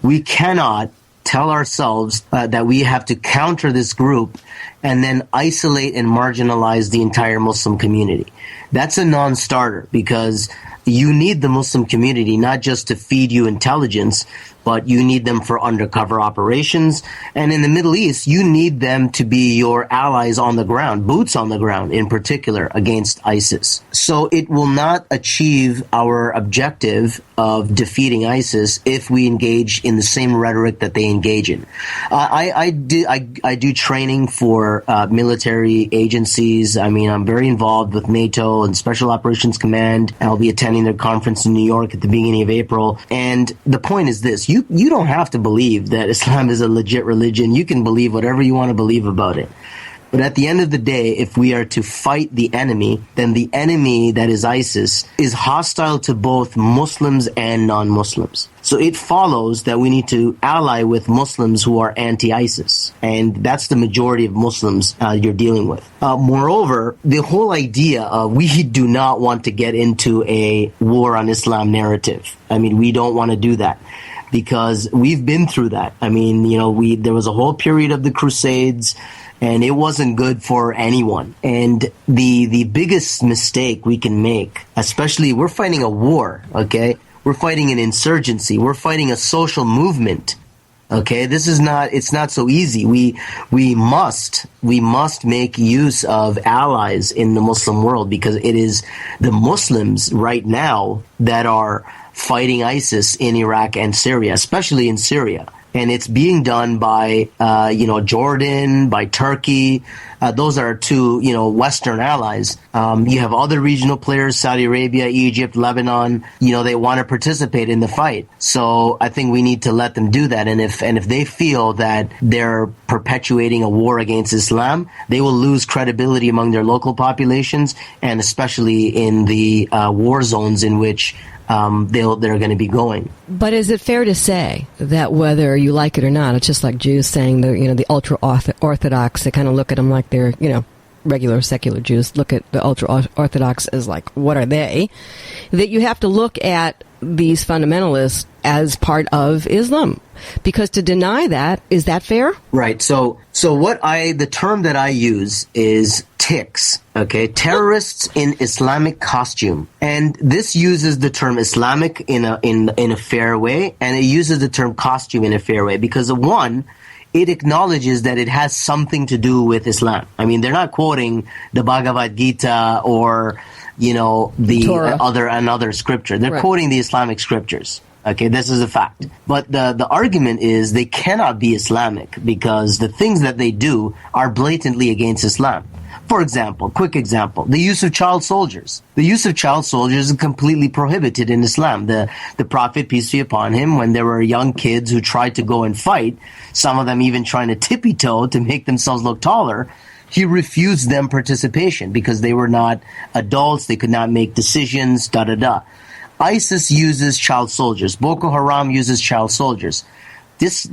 We cannot tell ourselves that we have to counter this group and then isolate and marginalize the entire Muslim community. That's a non-starter because you need the Muslim community not just to feed you intelligence, but you need them for undercover operations. And in the Middle East, you need them to be your allies on the ground, boots on the ground in particular, against ISIS. So it will not achieve our objective of defeating ISIS if we engage in the same rhetoric that they engage in. I do training for military agencies. I'm very involved with NATO and Special Operations Command. I'll be attending their conference in New York at the beginning of April. And the point is this. You don't have to believe that Islam is a legit religion. You can believe whatever you want to believe about it. But at the end of the day, if we are to fight the enemy, then the enemy that is ISIS is hostile to both Muslims and non-Muslims. So it follows that we need to ally with Muslims who are anti-ISIS. And that's the majority of Muslims you're dealing with. Moreover, the whole idea of we do not want to get into a war on Islam narrative. We don't want to do that. Because we've been through that. There was a whole period of the Crusades, and it wasn't good for anyone. And the biggest mistake we can make, especially we're fighting a war, okay? We're fighting an insurgency. We're fighting a social movement. Okay, it's not so easy. We must make use of allies in the Muslim world, because it is the Muslims right now that are fighting ISIS in Iraq and Syria, especially in Syria. And it's being done by, Jordan, by Turkey. Those are two, Western allies. You have other regional players, Saudi Arabia, Egypt, Lebanon. They want to participate in the fight. So I think we need to let them do that. And if they feel that they're perpetuating a war against Islam, they will lose credibility among their local populations, and especially in the war zones in which they're going to be going. But is it fair to say that whether you like it or not, it's just like Jews saying the ultra orthodox, they kind of look at them like they're regular secular Jews look at the ultra orthodox as like, what are they? That you have to look at these fundamentalists as part of Islam, because to deny that, is that fair? Right. So the term that I use is TICs, okay, terrorists in Islamic costume, and this uses the term Islamic in a fair way, and it uses the term costume in a fair way, because one, it acknowledges that it has something to do with Islam. I mean, they're not quoting the Bhagavad Gita or the another scripture. They're quoting the Islamic scriptures. Okay, this is a fact. But the argument is they cannot be Islamic because the things that they do are blatantly against Islam. For example, quick example, the use of child soldiers. The use of child soldiers is completely prohibited in Islam. The Prophet, peace be upon him, when there were young kids who tried to go and fight, some of them even trying to tippy-toe to make themselves look taller, he refused them participation because they were not adults, they could not make decisions, da-da-da. ISIS uses child soldiers. Boko Haram uses child soldiers.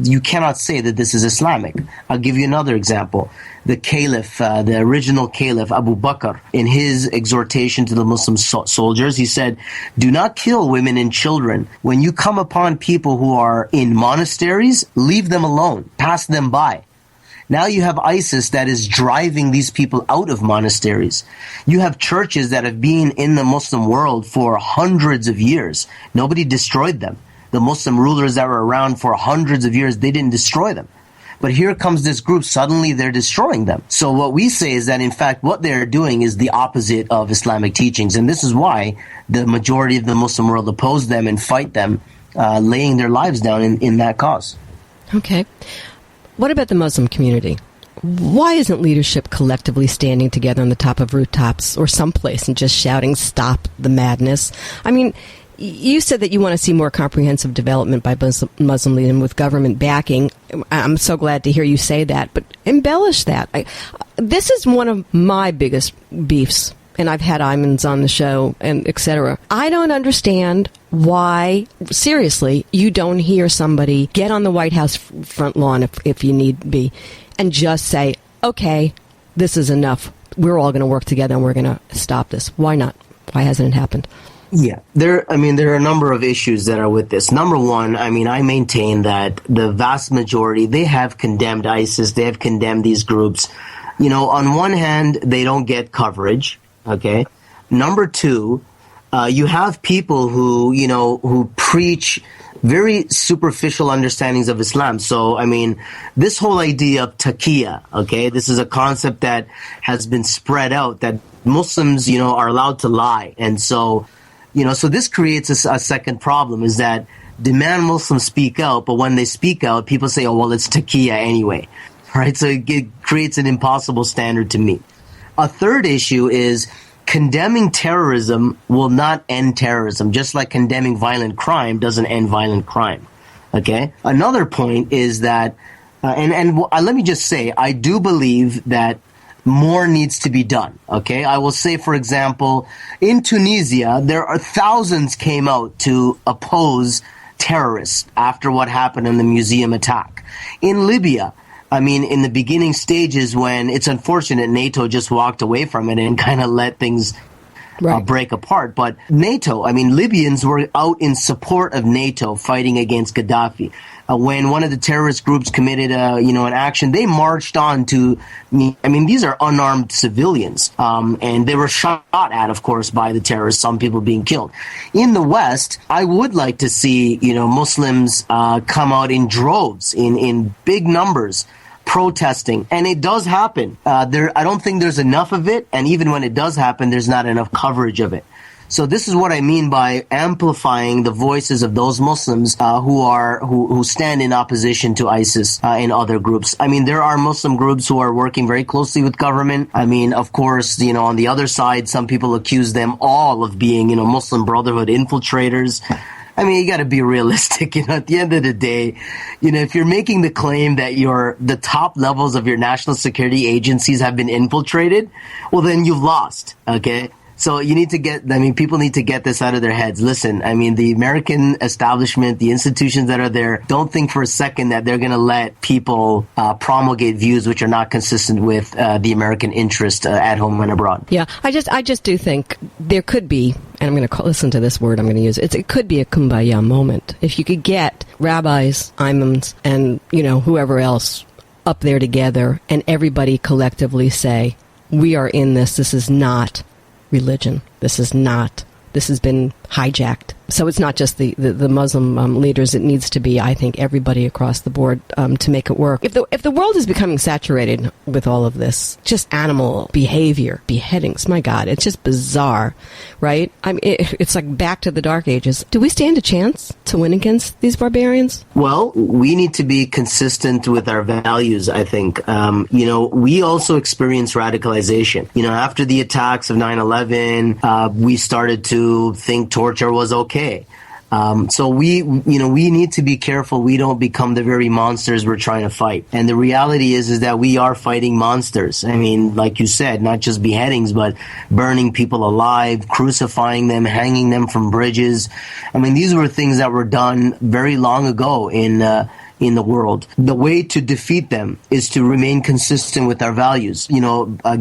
You cannot say that this is Islamic. I'll give you another example. The Caliph, the original Caliph, Abu Bakr, in his exhortation to the Muslim soldiers, he said, do not kill women and children. When you come upon people who are in monasteries, leave them alone, pass them by. Now you have ISIS that is driving these people out of monasteries. You have churches that have been in the Muslim world for hundreds of years. Nobody destroyed them. The Muslim rulers that were around for hundreds of years, they didn't destroy them. But here comes this group, suddenly they're destroying them. So what we say is that, in fact, what they're doing is the opposite of Islamic teachings. And this is why the majority of the Muslim world oppose them and fight them, laying their lives down in that cause. Okay. What about the Muslim community? Why isn't leadership collectively standing together on the top of rooftops or someplace and just shouting, stop the madness? I mean, you said that you want to see more comprehensive development by Muslim leaders with government backing. I'm so glad to hear you say that, but embellish that. This is one of my biggest beefs, and I've had Imans on the show, and etc. I don't understand why, seriously, you don't hear somebody get on the White House front lawn, if you need be, and just say, okay, this is enough. We're all going to work together and we're going to stop this. Why not? Why hasn't it happened? Yeah, there are a number of issues that are with this. Number one, I maintain that the vast majority, they have condemned ISIS, they have condemned these groups. On one hand, they don't get coverage, okay? Number two, you have people who preach very superficial understandings of Islam. So, this whole idea of taqiyya, okay, this is a concept that has been spread out, that Muslims, are allowed to lie. And so, so this creates a second problem, is that demand Muslims speak out, but when they speak out, people say, oh, well, it's taqiyya anyway, right? So it creates an impossible standard to meet. A third issue is condemning terrorism will not end terrorism, just like condemning violent crime doesn't end violent crime, okay? Another point is that, let me just say, I do believe that more needs to be done, okay? I will say, for example, in Tunisia, there are thousands came out to oppose terrorists after what happened in the museum attack. In Libya, in the beginning stages, when it's unfortunate NATO just walked away from it and kind of let things break apart. But NATO, Libyans were out in support of NATO fighting against Gaddafi. when one of the terrorist groups committed an action, they marched on to, I mean, these are unarmed civilians, and they were shot at, of course, by the terrorists, some people being killed. In the West, I would like to see, Muslims come out in droves, in big numbers, protesting, and it does happen. I don't think there's enough of it, and even when it does happen, there's not enough coverage of it. So this is what I mean by amplifying the voices of those Muslims who stand in opposition to ISIS and other groups. I mean, there are Muslim groups who are working very closely with government. I mean, of course, on the other side, some people accuse them all of being, Muslim Brotherhood infiltrators. I mean, you got to be realistic. At the end of the day, if you're making the claim that the top levels of your national security agencies have been infiltrated, well, then you've lost. Okay. So you need to people need to get this out of their heads. Listen, I mean, the American establishment, the institutions that are there, don't think for a second that they're going to let people promulgate views which are not consistent with the American interest at home and abroad. Yeah, I just do think there could be, and I'm going to listen to this word I'm going to use, it could be a kumbaya moment. If you could get rabbis, imams, and, whoever else up there together and everybody collectively say, we are in this is not religion. This has been hijacked. So it's not just the Muslim leaders. It needs to be, I think, everybody across the board to make it work. If the world is becoming saturated with all of this, just animal behavior, beheadings, my God, it's just bizarre, right? I mean, it's like back to the Dark Ages. Do we stand a chance to win against these barbarians? Well, we need to be consistent with our values, I think. We also experience radicalization. After the attacks of 9/11, we started to think torture was okay. So we need to be careful we don't become the very monsters we're trying to fight. And the reality is that we are fighting monsters. I mean, like you said, not just beheadings, but burning people alive, crucifying them, hanging them from bridges. I mean, these were things that were done very long ago in the world. The way to defeat them is to remain consistent with our values.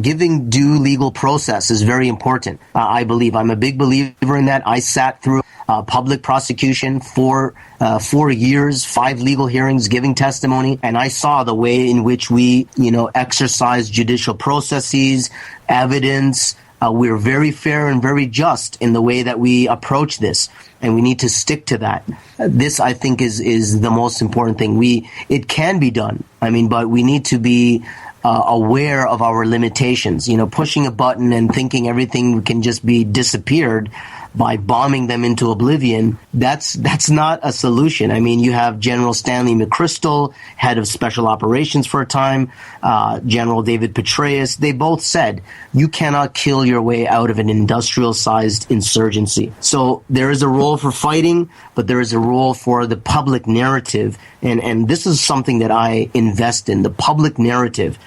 Giving due legal process is very important. I believe. I'm a big believer in that. I sat through public prosecution for 4 years, 5 legal hearings, giving testimony, and I saw the way in which we, exercise judicial processes, evidence. We're very fair and very just in the way that we approach this, and we need to stick to that. This, I think, is the most important thing. It can be done. I mean, but we need to be aware of our limitations. Pushing a button and thinking everything can just be disappeared by bombing them into oblivion, that's not a solution. I mean, you have General Stanley McChrystal, head of special operations for a time, General David Petraeus. They both said, you cannot kill your way out of an industrial-sized insurgency. So there is a role for fighting, but there is a role for the public narrative. And this is something that I invest in, the public narrative.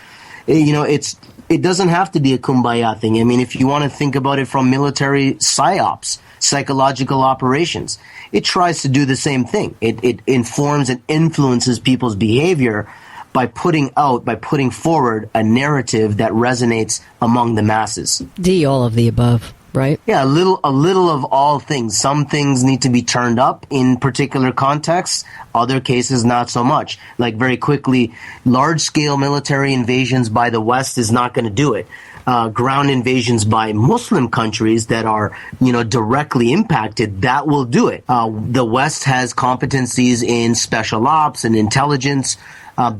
It doesn't have to be a kumbaya thing. I mean, if you want to think about it from military psyops, psychological operations, it tries to do the same thing. It informs and influences people's behavior by putting forward a narrative that resonates among the masses. All of the above. Right? Yeah, a little of all things. Some things need to be turned up in particular contexts. Other cases, not so much. Like, very quickly, large-scale military invasions by the West is not going to do it. Ground invasions by Muslim countries that are, directly impacted, that will do it. The West has competencies in special ops and intelligence.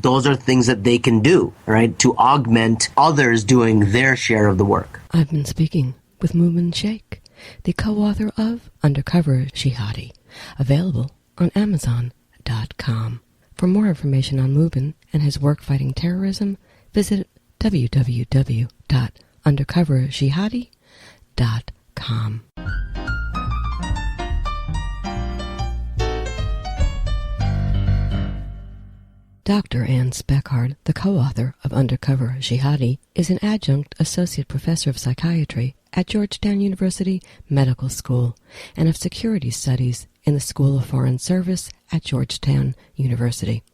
Those are things that they can do, right, to augment others doing their share of the work. I've been speaking with Mubin Shaikh, the co-author of Undercover Jihadi, available on Amazon.com. For more information on Mubin and his work fighting terrorism, visit www.undercoverjihadi.com. Dr. Ann Speckhard, the co-author of Undercover Jihadi, is an adjunct associate professor of psychiatry at Georgetown University Medical School and of security studies in the School of Foreign Service at Georgetown University.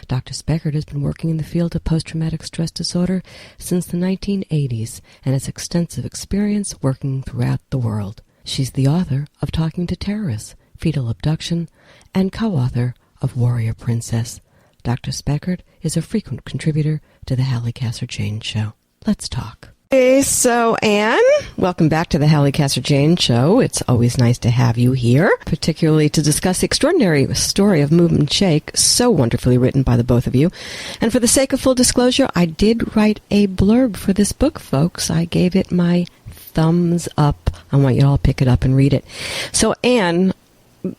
Dr. Speckhard has been working in the field of post-traumatic stress disorder since the 1980s and has extensive experience working throughout the world. She's the author of Talking to Terrorists, Fetal Abduction, and co-author of Warrior Princess. Dr. Speckhard is a frequent contributor to the Halli Casser-Jayne Show. Let's talk. Hey, so Anne, welcome back to the Halli Casser-Jayne Show. It's always nice to have you here, particularly to discuss the extraordinary story of Mubin Shaikh, so wonderfully written by the both of you. And for the sake of full disclosure, I did write a blurb for this book, folks. I gave it my thumbs up. I want you to all pick it up and read it. So Anne,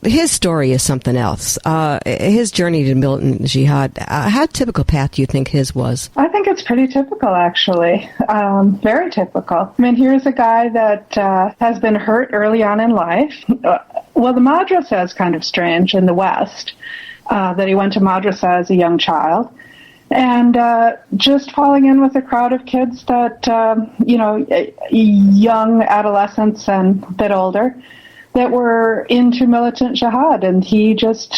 his story is something else. His journey to militant jihad, how typical path do you think his was? I think it's pretty typical, actually. Very typical. I mean, here's a guy that has been hurt early on in life. Well, the madrasa is kind of strange in the West, that he went to madrasa as a young child. And just falling in with a crowd of kids that, young adolescents and a bit older, that were into militant jihad, and he just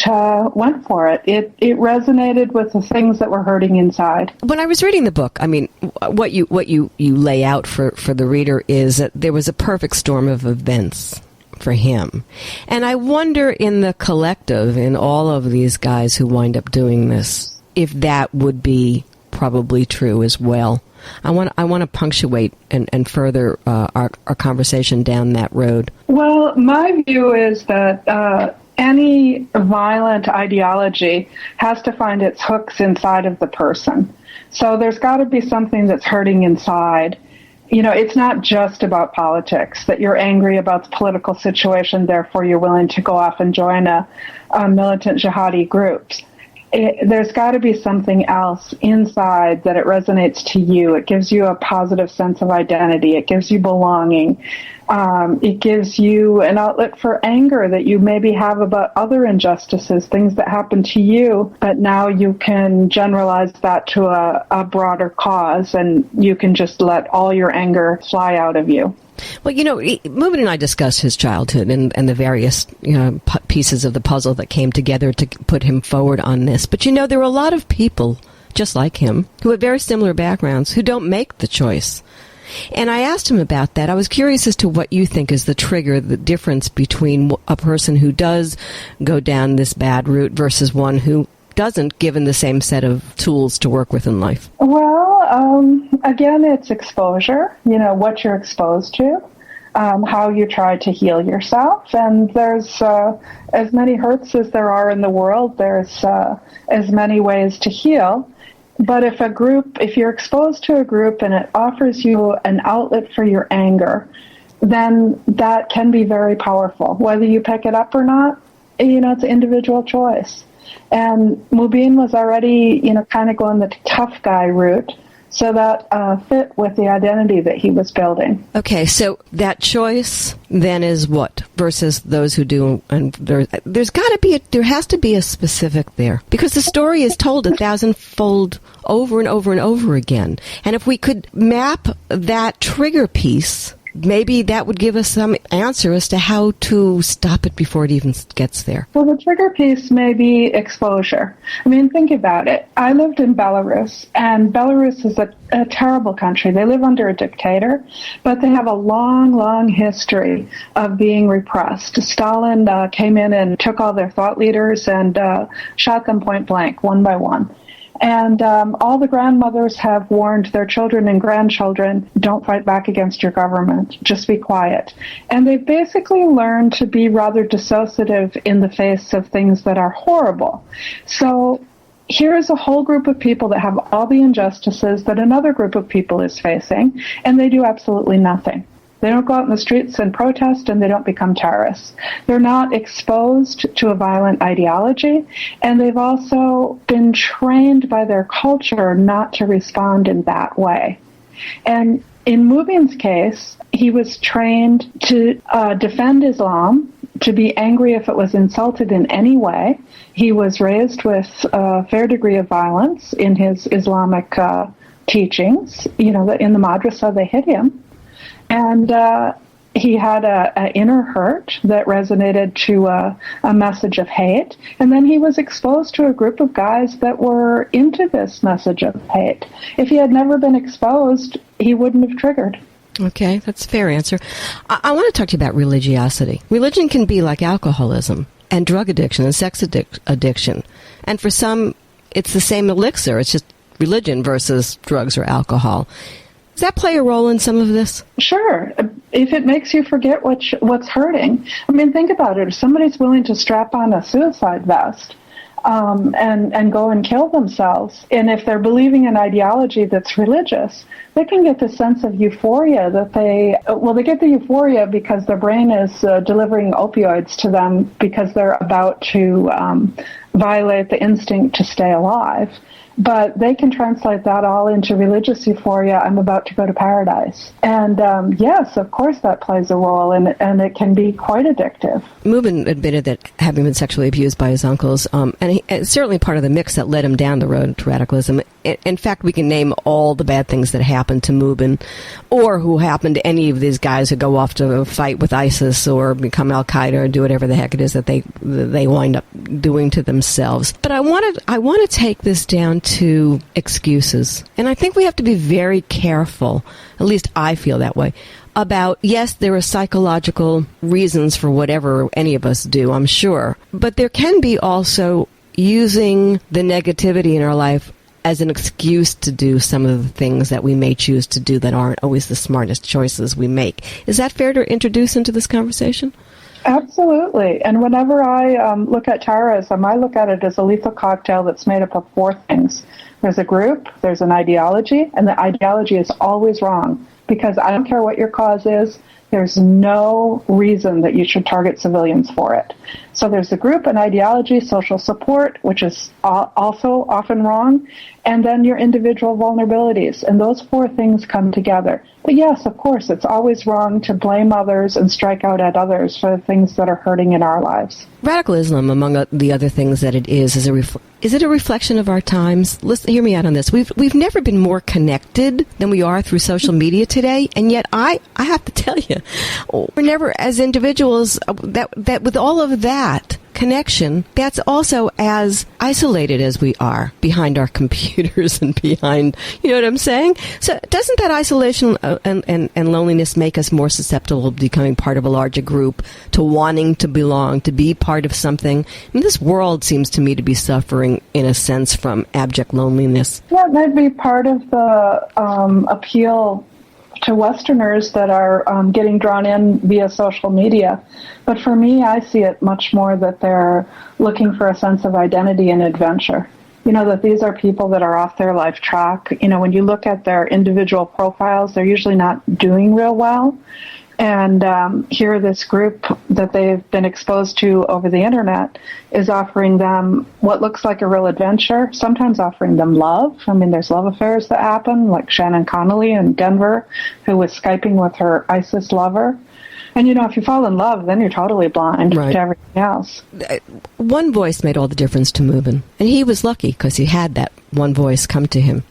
went for it. It resonated with the things that were hurting inside. When I was reading the book, I mean, what you lay out for the reader is that there was a perfect storm of events for him. And I wonder in the collective, in all of these guys who wind up doing this, if that would be probably true as well. I want to punctuate and further our conversation down that road. Well, my view is that any violent ideology has to find its hooks inside of the person. So there's got to be something that's hurting inside. You know, it's not just about politics, that you're angry about the political situation, therefore you're willing to go off and join a militant jihadi groups. There's got to be something else inside that it resonates to you. It gives you a positive sense of identity. It gives you belonging. It gives you an outlet for anger that you maybe have about other injustices, things that happen to you, but now you can generalize that to a broader cause, and you can just let all your anger fly out of you. Well, Mubin and I discussed his childhood and the various pieces of the puzzle that came together to put him forward on this. But, there were a lot of people just like him who have very similar backgrounds who don't make the choice. And I asked him about that. I was curious as to what you think is the trigger, the difference between a person who does go down this bad route versus one who doesn't, given the same set of tools to work with in life. Well, again, it's exposure, what you're exposed to, how you try to heal yourself. And there's as many hurts as there are in the world, there's as many ways to heal. But if you're exposed to a group and it offers you an outlet for your anger, then that can be very powerful. Whether you pick it up or not, it's an individual choice. And Mubin was already, kind of going the tough guy route, so that fit with the identity that he was building. Okay, so that choice then is what versus those who do, and there has to be a specific there, because the story is told 1,000-fold over and over and over again. And if we could map that trigger piece, maybe that would give us some answer as to how to stop it before it even gets there. Well, the trigger piece may be exposure. I mean, think about it. I lived in Belarus, and Belarus is a terrible country. They live under a dictator, but they have a long, long history of being repressed. Stalin came in and took all their thought leaders and shot them point blank, one by one. And all the grandmothers have warned their children and grandchildren, don't fight back against your government, just be quiet. And they've basically learned to be rather dissociative in the face of things that are horrible. So here's a whole group of people that have all the injustices that another group of people is facing, and they do absolutely nothing. They don't go out in the streets and protest, and they don't become terrorists. They're not exposed to a violent ideology, and they've also been trained by their culture not to respond in that way. And in Mubin's case, he was trained to defend Islam, to be angry if it was insulted in any way. He was raised with a fair degree of violence in his Islamic teachings. That in the madrasa they hit him. And he had an inner hurt that resonated to a message of hate. And then he was exposed to a group of guys that were into this message of hate. If he had never been exposed, he wouldn't have triggered. Okay, that's a fair answer. I want to talk to you about religiosity. Religion can be like alcoholism. and drug addiction and sex addiction. And for some, it's the same elixir. It's just religion versus drugs or alcohol. Does that play a role in some of this? Sure. If it makes you forget what's hurting. I mean, think about it. If somebody's willing to strap on a suicide vest and go and kill themselves, and if they're believing an ideology that's religious, they can get the sense of euphoria that they get the euphoria because their brain is delivering opioids to them because they're about to violate the instinct to stay alive. But they can translate that all into religious euphoria. I'm about to go to paradise. And yes, of course that plays a role, and it can be quite addictive. Mubin admitted that having been sexually abused by his uncles, and it's certainly part of the mix that led him down the road to radicalism. In fact, we can name all the bad things that happened to Mubin, or who happened to any of these guys who go off to fight with ISIS or become Al-Qaeda or do whatever the heck it is that they wind up doing to themselves. But I want to take this down to excuses. And I think we have to be very careful, at least I feel that way, about, yes, there are psychological reasons for whatever any of us do, I'm sure. But there can be also using the negativity in our life as an excuse to do some of the things that we may choose to do that aren't always the smartest choices we make. Is that fair to introduce into this conversation? Absolutely. And whenever I look at terrorism, I look at it as a lethal cocktail that's made up of four things. There's a group, there's an ideology, and the ideology is always wrong because I don't care what your cause is. There's no reason that you should target civilians for it. So there's the group, an ideology, social support, which is also often wrong, and then your individual vulnerabilities. And those four things come together. But yes, of course, it's always wrong to blame others and strike out at others for the things that are hurting in our lives. Radical Islam, among the other things that it is it a reflection of our times? Listen, hear me out on this. We've never been more connected than we are through social media today, and yet I have to tell you, we're never as individuals that with all of that connection, that's also as isolated as we are behind our computers and behind, you know what I'm saying? So doesn't that isolation and loneliness make us more susceptible to becoming part of a larger group, to wanting to belong, to be part of something? I mean, this world seems to me to be suffering, in a sense, from abject loneliness. That might be part of the appeal to Westerners that are getting drawn in via social media. But for me, I see it much more that they're looking for a sense of identity and adventure. You know, that these are people that are off their life track. You know, when you look at their individual profiles, they're usually not doing real well. And here this group that they've been exposed to over the internet is offering them what looks like a real adventure, sometimes offering them love. I mean, there's love affairs that happen, like Shannon Connolly in Denver, who was Skyping with her ISIS lover. And, you know, if you fall in love, then you're totally blind to everything else. One voice made all the difference to Mubin, and he was lucky because he had that one voice come to him.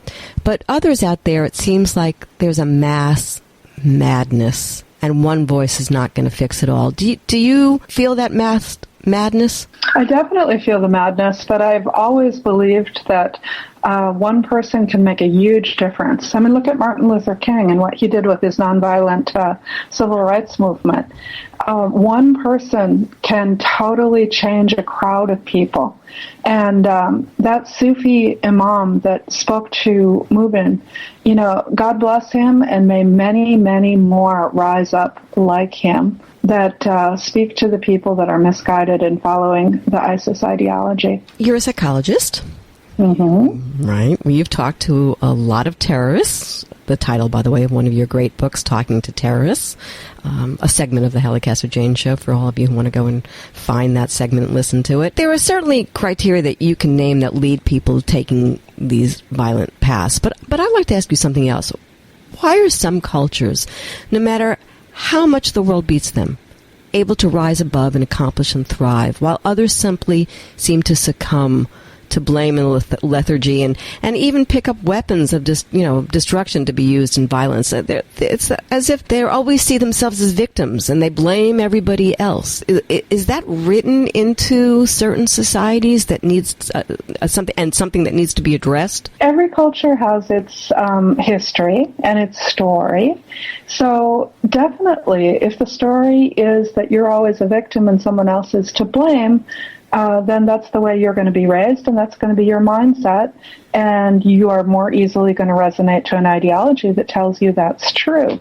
But others out there, it seems like there's a mass madness, and one voice is not going to fix it all. Do you feel that mass madness? I definitely feel the madness, but I've always believed that one person can make a huge difference. I mean, look at Martin Luther King and what he did with his nonviolent civil rights movement. One person can totally change a crowd of people. And that Sufi imam that spoke to Mubin, you know, God bless him, and may many, many more rise up like him that speak to the people that are misguided in following the ISIS ideology. You're a psychologist. Mm-hmm. Right. Well, you've talked to a lot of terrorists. The title, by the way, of one of your great books, Talking to Terrorists, a segment of the Halli Casser-Jayne Show for all of you who want to go and find that segment and listen to it. There are certainly criteria that you can name that lead people taking these violent paths. But I'd like to ask you something else. Why are some cultures, no matter how much the world beats them, able to rise above and accomplish and thrive, while others simply seem to succumb to blame and lethargy, and even pick up weapons of destruction to be used in violence. It's as if they always see themselves as victims and they blame everybody else. Is that written into certain societies that needs something that needs to be addressed? Every culture has its history and its story. So definitely, if the story is that you're always a victim and someone else is to blame, then that's the way you're going to be raised, and that's going to be your mindset, and you are more easily going to resonate to an ideology that tells you that's true.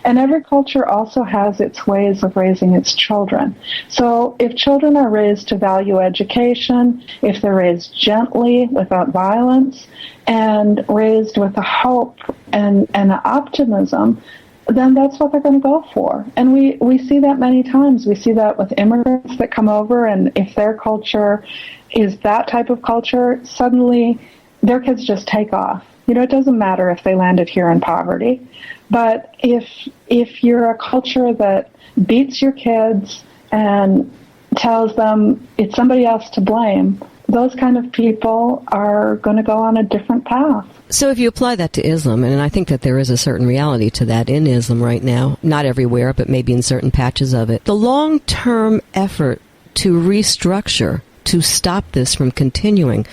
And every culture also has its ways of raising its children. So if children are raised to value education, if they're raised gently, without violence, and raised with a hope and optimism, then that's what they're going to go for. And we see that many times. We see that with immigrants that come over, and if their culture is that type of culture, suddenly their kids just take off. It doesn't matter if they landed here in poverty. But if you're a culture that beats your kids and tells them it's somebody else to blame, those kind of people are going to go on a different path. So if you apply that to Islam, and I think that there is a certain reality to that in Islam right now, not everywhere, but maybe in certain patches of it, the long-term effort to restructure, to stop this from continuing,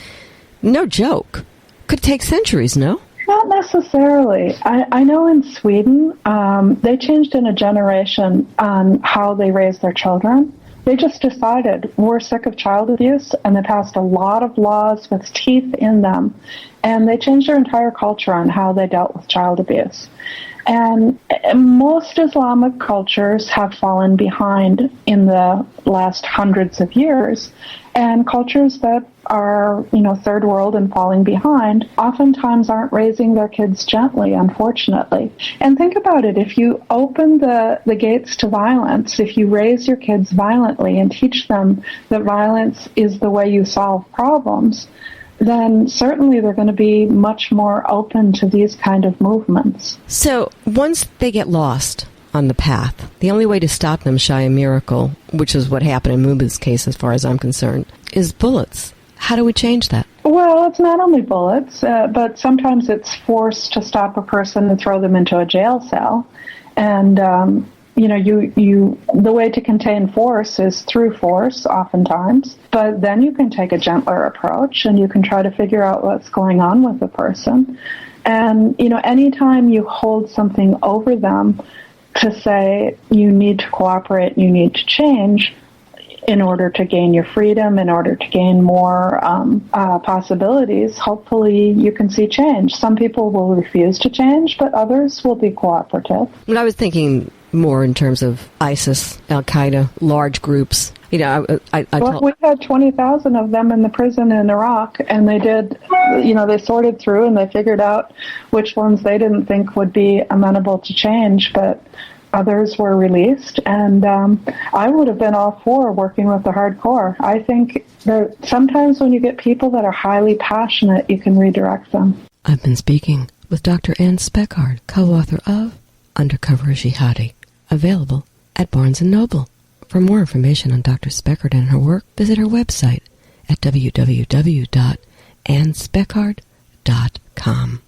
no joke, could take centuries, no? Not necessarily. I know in Sweden, they changed in a generation on how they raise their children. They just decided we're sick of child abuse, and they passed a lot of laws with teeth in them, and they changed their entire culture on how they dealt with child abuse. And most Islamic cultures have fallen behind in the last hundreds of years, and cultures that are, third world and falling behind oftentimes aren't raising their kids gently, unfortunately. And think about it, if you open the gates to violence, if you raise your kids violently and teach them that violence is the way you solve problems, then certainly they're going to be much more open to these kind of movements. So once they get lost on the path, the only way to stop them shy a miracle, which is what happened in Mubin's case as far as I'm concerned, is bullets. How do we change that? Well, it's not only bullets, but sometimes it's force to stop a person and throw them into a jail cell. And, the way to contain force is through force, oftentimes. But then you can take a gentler approach, and you can try to figure out what's going on with the person. And, anytime you hold something over them to say you need to cooperate, you need to change, in order to gain your freedom, in order to gain more possibilities, hopefully you can see change. Some people will refuse to change, but others will be cooperative. Well, I was thinking more in terms of ISIS, Al-Qaeda, large groups. We had 20,000 of them in the prison in Iraq, and they did, they sorted through and they figured out which ones they didn't think would be amenable to change, but others were released, and I would have been all for working with the hardcore. I think that sometimes when you get people that are highly passionate, you can redirect them. I've been speaking with Dr. Ann Speckhard, co-author of Undercover Jihadi, available at Barnes & Noble. For more information on Dr. Speckhard and her work, visit her website at www.annspeckhard.com.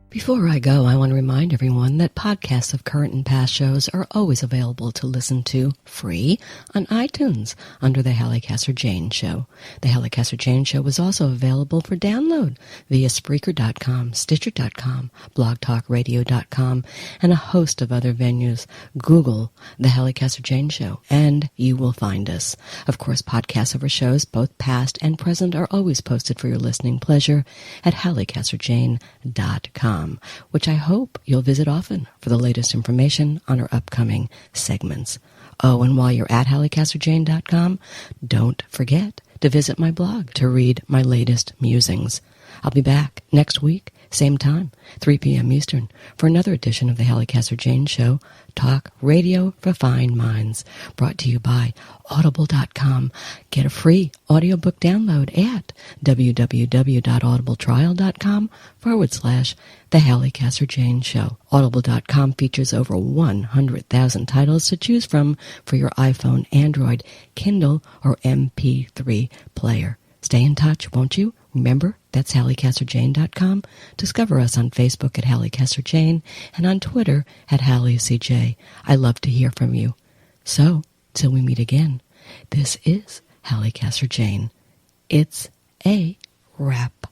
Before I go, I want to remind everyone that podcasts of current and past shows are always available to listen to free on iTunes under the Halli Casser-Jayne Show. The Halli Casser-Jayne Show is also available for download via Spreaker.com, Stitcher.com, BlogTalkRadio.com, and a host of other venues. Google the Halli Casser-Jayne Show, and you will find us. Of course, podcasts of our shows, both past and present, are always posted for your listening pleasure at HalliCasser-Jayne.com, which I hope you'll visit often for the latest information on our upcoming segments. Oh, and while you're at HalliCasser-Jayne.com, don't forget to visit my blog to read my latest musings. I'll be back next week, same time, 3 p.m. Eastern, for another edition of the Halli Casser-Jayne Show, Talk Radio for Fine Minds, brought to you by Audible.com. Get a free audiobook download at www.audibletrial.com/The Halli Casser-Jayne Show. Audible.com features over 100,000 titles to choose from for your iPhone, Android, Kindle, or MP3 player. Stay in touch, won't you? Remember, that's HalliCasserJayne.com. Discover us on Facebook at Halli Casser-Jayne and on Twitter at HalliCJ. I love to hear from you. So, till we meet again, this is Halli Casser-Jayne. It's a wrap.